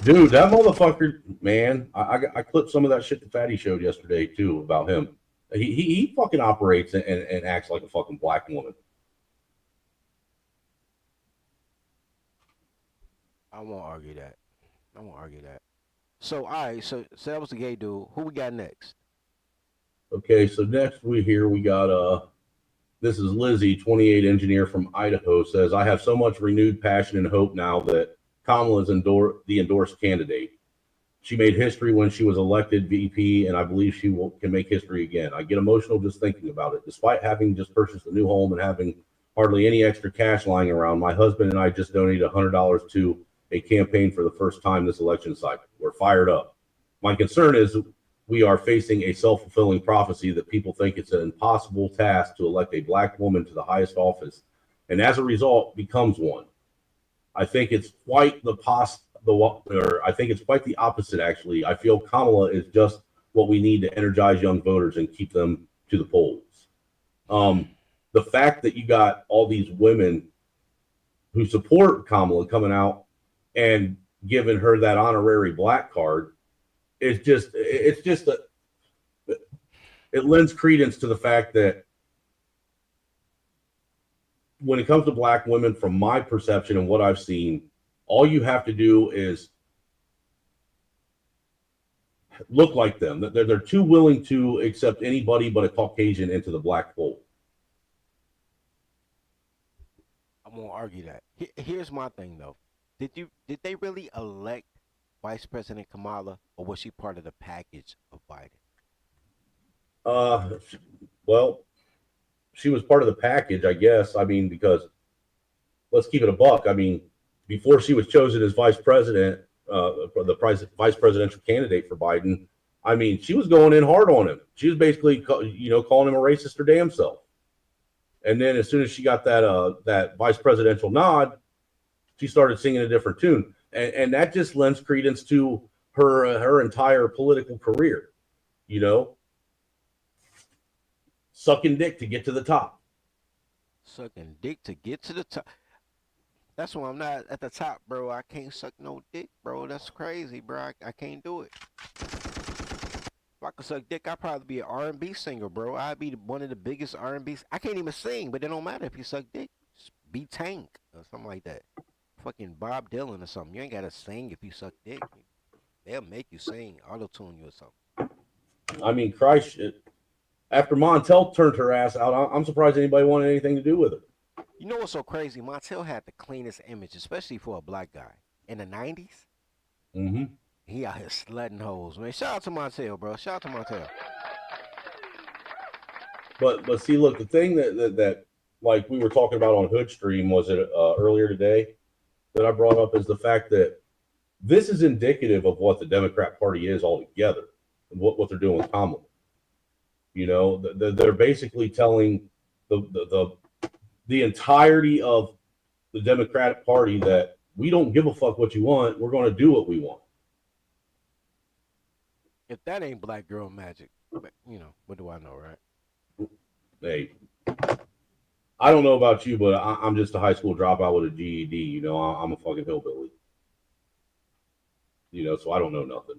Dude, that motherfucker, man. I clipped some of that shit the Fatty showed yesterday too about him. He fucking operates and acts like a fucking black woman. I won't argue that. So, all right, so that was the gay dude. Who we got next? Okay, so next we got this is Lizzie, 28 engineer from Idaho, says, I have so much renewed passion and hope now that Kamala is the endorsed candidate. She made history when she was elected VP, and I believe she can make history again. I get emotional just thinking about it. Despite having just purchased a new home and having hardly any extra cash lying around, my husband and I just donated $100 to a campaign for the first time this election cycle. We're fired up. My concern is we are facing a self-fulfilling prophecy that people think it's an impossible task to elect a black woman to the highest office, and as a result becomes one. I think it's quite I think it's quite the opposite, actually. I feel Kamala is just what we need to energize young voters and keep them to the polls. The fact that you got all these women who support Kamala coming out and giving her that honorary black card is it lends credence to the fact that when it comes to black women, from my perception and what I've seen, all you have to do is look like them. They're too willing to accept anybody but a Caucasian into the black fold. I'm gonna argue that. Here's my thing though. Did they really elect Vice President Kamala, or was she part of the package of Biden? Well, she was part of the package, I guess. I mean, because let's keep it a buck. I mean, before she was chosen as vice president, vice presidential candidate for Biden, I mean, she was going in hard on him. She was basically, calling him a racist her damn self. And then as soon as she got that vice presidential nod, she started singing a different tune. And that just lends credence to her entire political career, sucking dick to get to the top. Sucking dick to get to the top. That's why I'm not at the top, bro. I can't suck no dick, bro. That's crazy, bro. I can't do it. If I could suck dick, I'd probably be an R&B singer, bro. I'd be one of the biggest R&B. I can't even sing, but it don't matter if you suck dick. Just be Tank or something like that. Fucking Bob Dylan or something. You ain't gotta sing if you suck dick. They'll make you sing, auto-tune you or something. I mean, Christ, after Montel turned her ass out, I'm surprised anybody wanted anything to do with her. You know what's so crazy? Montel had the cleanest image, especially for a black guy. In the 90s, mm-hmm. He out here slutting hoes, man. Shout out to Montel, bro. Shout out to Montel. But see, look, the thing that like we were talking about on Hood Stream, was it earlier today, that I brought up, is the fact that this is indicative of what the Democrat Party is altogether, and what they're doing with Kamala. They're basically telling the entirety of the Democratic Party that we don't give a fuck what you want. We're going to do what we want. If that ain't black girl magic, but, you know, what do I know, right? Hey, I don't know about you, but I'm just a high school dropout with a GED. You know, I'm a fucking hillbilly. You know, so I don't know nothing.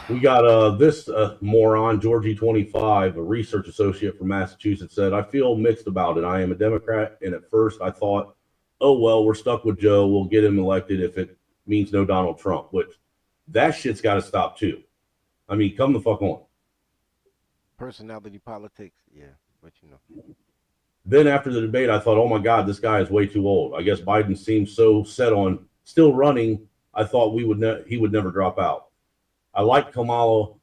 We got this moron, Georgie 25, a research associate from Massachusetts, said, I feel mixed about it. I am a Democrat, and at first I thought, oh, well, we're stuck with Joe. We'll get him elected if it means no Donald Trump, which that shit's got to stop too. I mean, come the fuck on. Personality politics, yeah, but you know. Then after the debate, I thought, oh my God, this guy is way too old. I guess Biden seems so set on still running. I thought he would never drop out. I liked Kamala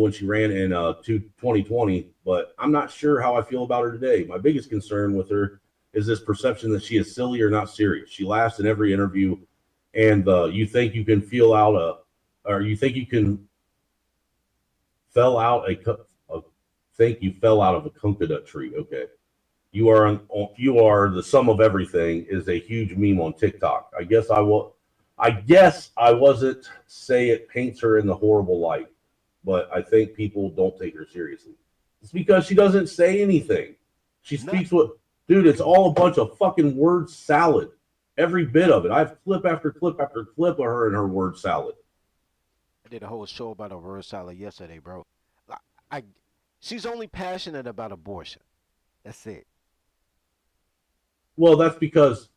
when she ran in 2020, but I'm not sure how I feel about her today. My biggest concern with her is this perception that she is silly or not serious. She laughs in every interview, and you think you can fell out of a coconut tree. Okay. You are the sum of everything is a huge meme on TikTok. I guess I wasn't say it paints her in the horrible light, but I think people don't take her seriously. It's because she doesn't say anything. She speaks dude, it's all a bunch of fucking word salad. Every bit of it. I have clip after clip after clip of her and her word salad. I did a whole show about a word salad yesterday, bro. She's only passionate about abortion. That's it. Well, that's because,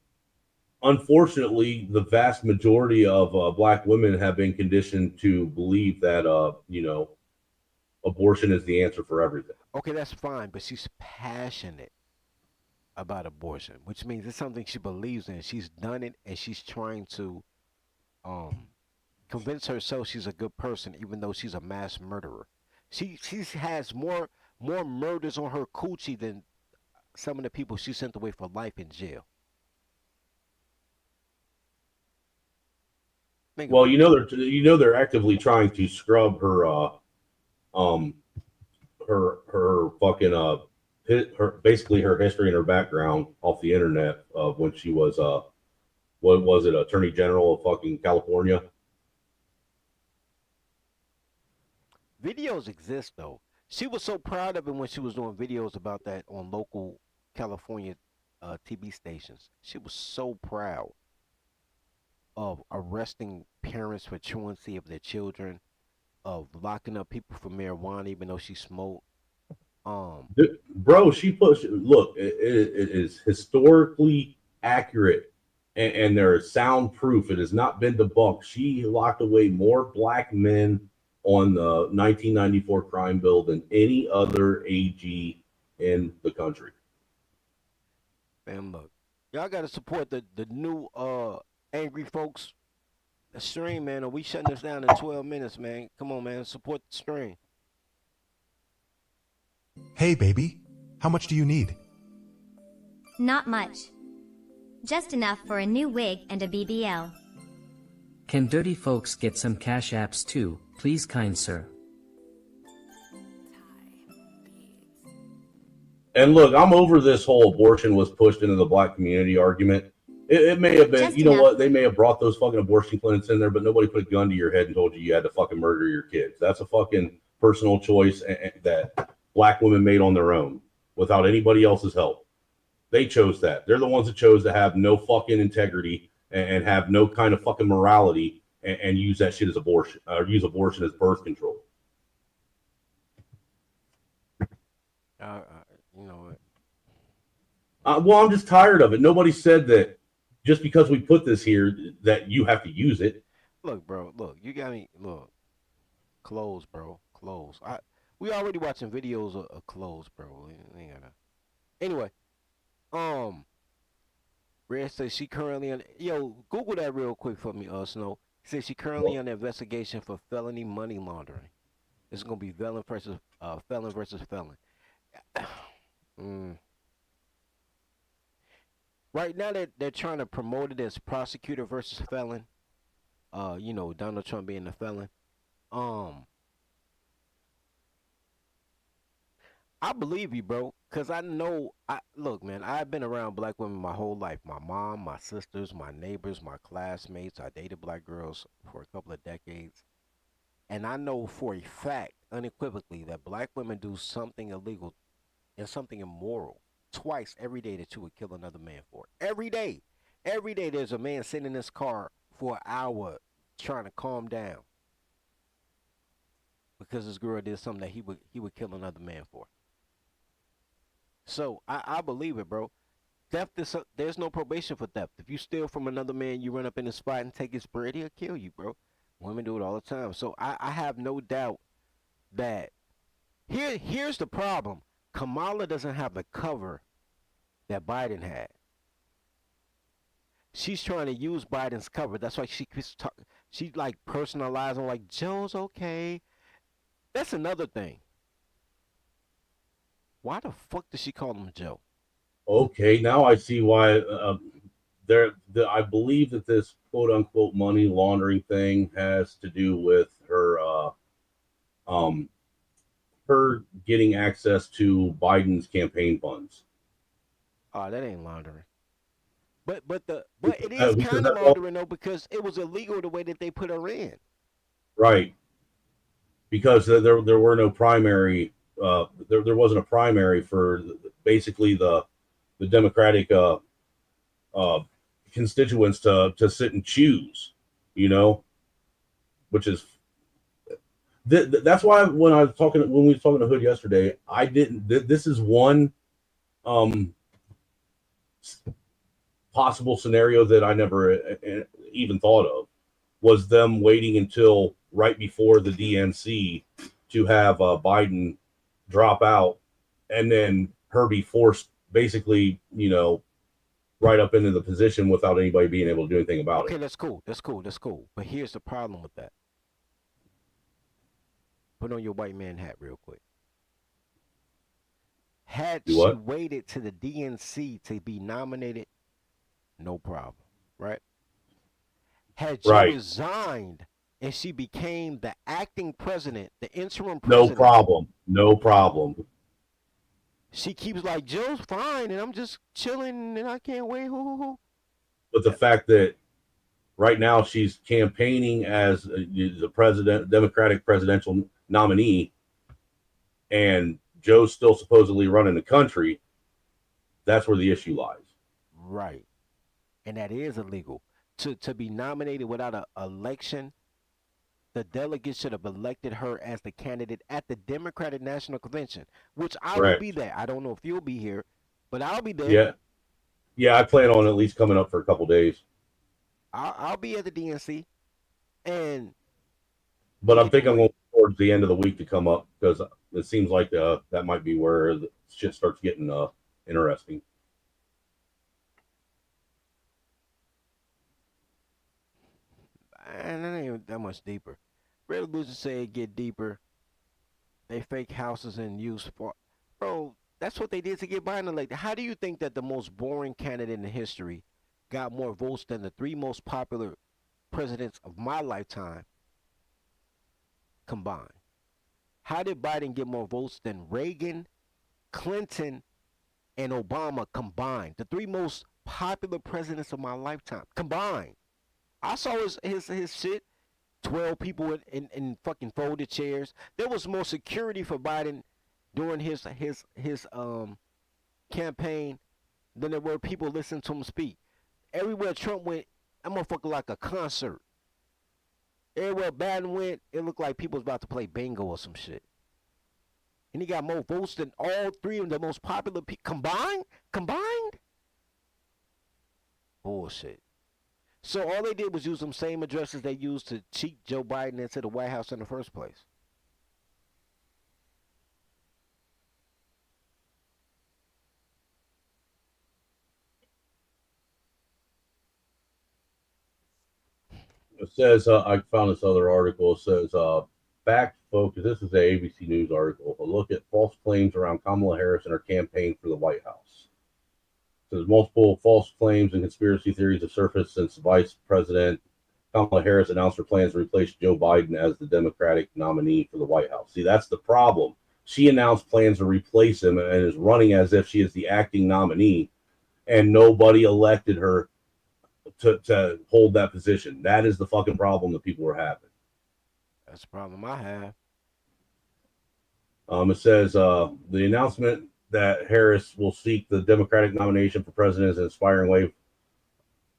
unfortunately, the vast majority of black women have been conditioned to believe that, abortion is the answer for everything. Okay, that's fine, but she's passionate about abortion, which means it's something she believes in. She's done it, and she's trying to convince herself she's a good person, even though she's a mass murderer. She has more murders on her coochie than some of the people she sent away for life in jail. Well, they're actively trying to scrub her fucking basically her history and her background off the internet of when she was what was it, Attorney General of fucking California. Videos exist though. She was so proud of it when she was doing videos about that on local California TV stations. She was so proud of arresting parents for truancy of their children, of locking up people for marijuana even though she smoked. Bro, look, it is historically accurate and there is soundproof. It has not been debunked. She locked away more black men on the 1994 crime bill than any other AG in the country. Man, look, y'all got to support the new angry folks stream, man, or we shutting this down in 12 minutes, man. Come on, man, support the stream. Hey, baby, how much do you need? Not much. Just enough for a new wig and a BBL. Can dirty folks get some cash apps too, please, kind sir? And look, I'm over this whole abortion was pushed into the black community argument. It may have been, what? They may have brought those fucking abortion clinics in there, but nobody put a gun to your head and told you had to fucking murder your kids. That's a fucking personal choice that black women made on their own without anybody else's help. They chose that. They're the ones that chose to have no fucking integrity and have no kind of fucking morality and use that shit as abortion, or use abortion as birth control. You know what? Well, I'm just tired of it. Nobody said that just because we put this here that you have to use it. Look, bro. Look, you got me. Look, clothes, bro. Clothes. We already watching videos of clothes, bro. We ain't gotta. Anyway, Red says she currently on. Yo, Google that real quick for me, Snow. Says she currently under investigation for felony money laundering. It's gonna be felon versus felon. Right now they're trying to promote it as prosecutor versus felon. Donald Trump being the felon. I believe you, bro. Cause I know, look, man, I've been around black women my whole life. My mom, my sisters, my neighbors, my classmates. I dated black girls for a couple of decades. And I know for a fact, unequivocally, that black women do something illegal and something immoral twice every day that you would kill another man for. Every day. Every day there's a man sitting in his car for an hour trying to calm down because this girl did something that he would kill another man for. So I believe it, bro. Theft is there's no probation for theft. If you steal from another man, you run up in the spot and take his bread, he'll kill you, bro. Women do it all the time. So I have no doubt that here's the problem. Kamala doesn't have the cover that Biden had. She's trying to use Biden's cover. That's why she's like personalizing, like Joe's okay. That's another thing. Why the fuck does she call him Joe? Okay, now I see why. I believe that this quote unquote money laundering thing has to do with her getting access to Biden's campaign funds. Oh, that ain't laundering. But it is kind of laundering though, because it was illegal the way that they put her in. Right. Because there were no primary. There wasn't a primary for basically the Democratic constituents to sit and choose, which is that's why when we were talking to Hood yesterday, I didn't. This is one possible scenario that I never even thought of, was them waiting until right before the DNC to have Biden drop out, and then her be forced basically, right up into the position without anybody being able to do anything about it. Okay, that's cool. But here's the problem with that. Put on your white man hat real quick. Had she waited to the DNC to be nominated, no problem, right? Had she resigned and she became the acting president, the interim president. No problem. She keeps like, Joe's fine, and I'm just chilling, and I can't wait. But the fact that right now she's campaigning as the Democratic presidential nominee, and Joe's still supposedly running the country, that's where the issue lies. Right. And that is illegal. To be nominated without an election, the delegates should have elected her as the candidate at the Democratic National Convention, which I will be there. I don't know if you'll be here, but I'll be there. Yeah, I plan on at least coming up for a couple days. I'll be at the DNC, but I'm thinking I'm going towards the end of the week to come up, because it seems like that might be where the shit starts getting interesting. And that ain't that much deeper. Revolution say it get deeper. They fake houses and use for, bro. That's what they did to get Biden elected. How do you think that the most boring candidate in history got more votes than the three most popular presidents of my lifetime combined? How did Biden get more votes than Reagan, Clinton, and Obama combined? The three most popular presidents of my lifetime combined. I saw his shit. 12 people in fucking folded chairs. There was more security for Biden during his campaign than there were people listening to him speak. Everywhere Trump went, that motherfucker like a concert. Everywhere Biden went, it looked like people was about to play bingo or some shit. And he got more votes than all three of the most popular people combined? Bullshit. So all they did was use them same addresses they used to cheat Joe Biden into the White House in the first place. It says, I found this other article. It says, fact focus. This is the ABC News article. A look at false claims around Kamala Harris and her campaign for the White House. Says multiple false claims and conspiracy theories have surfaced since Vice President Kamala Harris announced her plans to replace Joe Biden as the Democratic nominee for the White House. See, that's the problem. she announced plans to replace him and is running as if she is the acting nominee, and nobody elected her to hold that position. That is the fucking problem that people are having. That's the problem I have. It says the announcement that Harris will seek the Democratic nomination for president is an inspiring wave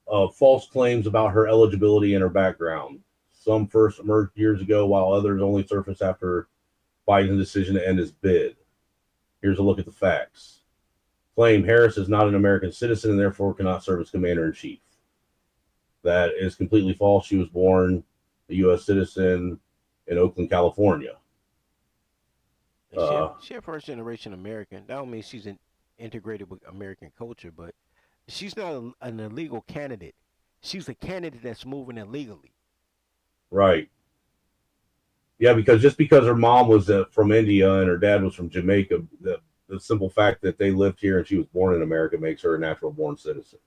of false claims about her eligibility and her background. Some first emerged years ago, while others only surfaced after Biden's decision to end his bid. Here's a look at the facts. Claim Harris is not an American citizen and therefore cannot serve as commander-in-chief. That is completely false. She was born a U.S. citizen in Oakland, California. She a first generation American. That don't mean she's integrated with American culture, but she's not an illegal candidate. She's a candidate that's moving illegally. Right. Yeah, because just because her mom was from India and her dad was from Jamaica, the simple fact that they lived here and she was born in America makes her a natural born citizen.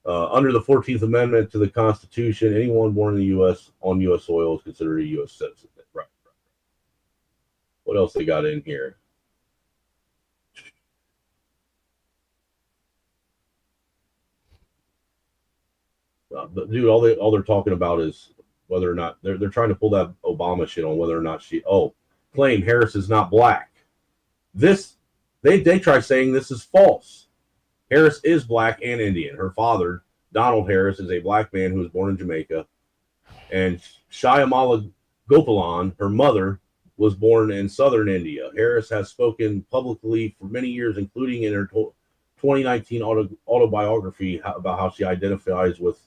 Under the 14th Amendment to the Constitution, anyone born in the U.S. on U.S. soil is considered a U.S. citizen. Right. What else they got in here? But dude, all they're talking about is whether or not they're trying to pull that Obama shit on whether or not claim Harris is not black. This they try saying this is false. Harris is black and Indian. Her father, Donald Harris, is a black man who was born in Jamaica, and Shyamala Gopalan, her mother, was born in southern India. Harris has spoken publicly for many years, including in her 2019 autobiography about how she identifies with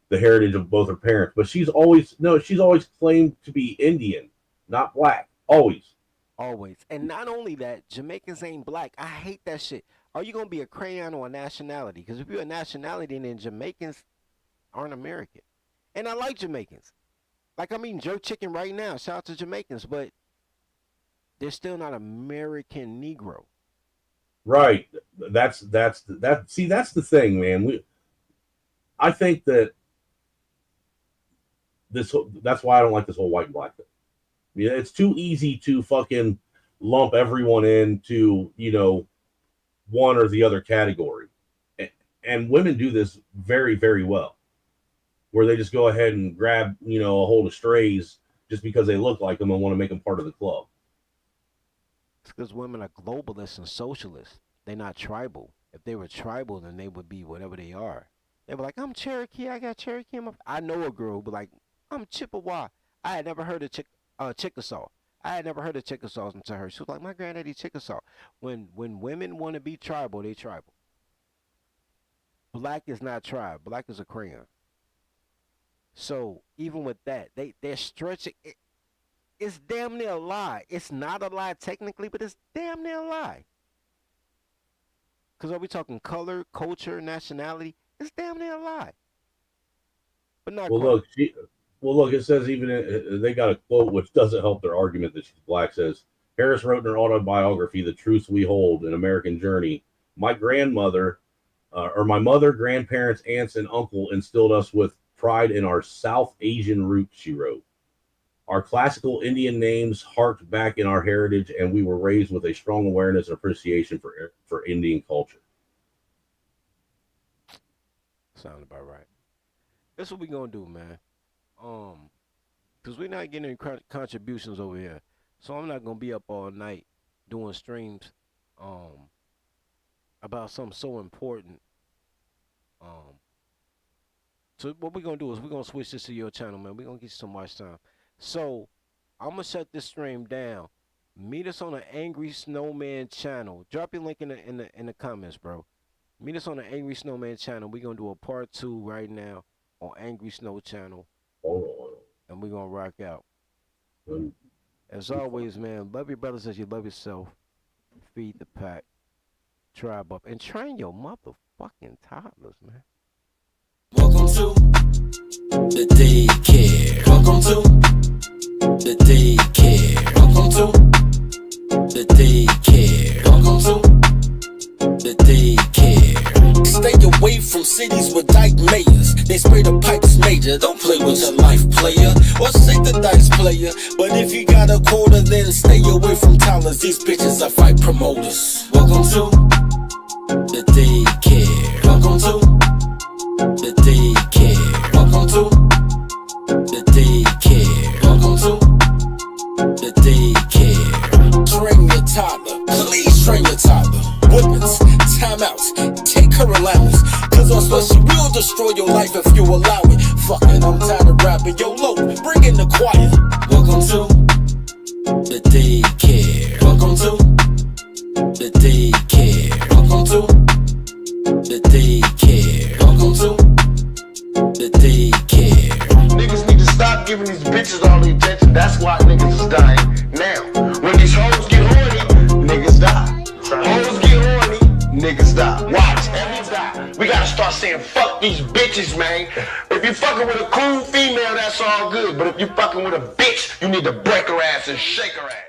the heritage of both her parents. But she's always claimed to be Indian, not black. Always. And not only that, Jamaicans ain't black. I hate that shit. Are you going to be a crayon or a nationality? Because if you're a nationality, then Jamaicans aren't American. And I like Jamaicans. Like, I'm eating jerk chicken right now. Shout out to Jamaicans. But they're still not American Negro. Right. That's the thing, man. I think that that's why I don't like this whole white and black thing. Yeah, it's too easy to fucking lump everyone into, one or the other category. And women do this very, very well, where they just go ahead and grab, a hold of strays just because they look like them and want to make them part of the club. It's because women are globalists and socialists. They're not tribal. If they were tribal, then they would be whatever they are. They were like, I'm Cherokee. I got Cherokee in my... I know a girl who be like, I'm Chippewa. I had never heard of Chickasaw. I had never heard of Chickasaws until her. She was like, my granddaddy Chickasaw. When women want to be tribal, they tribal. Black is not tribe. Black is a crayon. So even with that, they're stretching. It's damn near a lie. It's not a lie technically, but it's damn near a lie. Because are we talking color, culture, nationality? It's damn near a lie. But not look, it says even they got a quote which doesn't help their argument that she's black. Says Harris wrote in her autobiography, "The Truths We Hold: An American Journey. My grandmother, my mother, grandparents, aunts, and uncle instilled us with pride in our South Asian roots," she wrote. "Our classical Indian names harked back in our heritage, and we were raised with a strong awareness and appreciation for Indian culture." Sound about right. That's what we gonna do, man. Because we're not getting any contributions over here, so I'm not gonna be up all night doing streams about something so important. So what we're gonna do is we're gonna switch this to your channel, man. We're gonna get you some watch time. So I'm gonna shut this stream down. Meet us on the Angry Snowman channel. Drop your link in the comments, bro. Meet us on the Angry Snowman channel. We're gonna do a part 2 right now on Angry Snow channel. And we're gonna rock out. As always, man, love your brothers as you love yourself. Feed the pack. Tribe up. And train your motherfucking toddlers, man. Welcome to the daycare. Welcome to the daycare. Welcome to the daycare. Welcome to the daycare. Stay away from cities with dyke mayors. They spray the pipes. major. Don't play with your life, player. Or shake the dice, player. But if you got a quarter, then stay away from toddlers. These bitches are fight promoters. Welcome to the daycare. Welcome to the daycare. Welcome to the daycare. Welcome to the daycare. Train your toddler. Please train your toddler. Whippings, timeouts, take her allowance. Cause on special she will destroy your life if you allow it. Fuck it, I'm tired of rapping. Yo, low, bring in the choir. Welcome to the daycare. Welcome to the daycare. Welcome to the daycare. Welcome to the daycare. Niggas need to stop giving these bitches all the attention. That's why niggas is dying now. When these hoes get horny, niggas die. Hoes get horny, niggas die. Watch, every die. We gotta start saying fuck these bitches, man. If you fucking with a cool female, that's all good. But if you fucking with a bitch, you need to break her ass and shake her ass.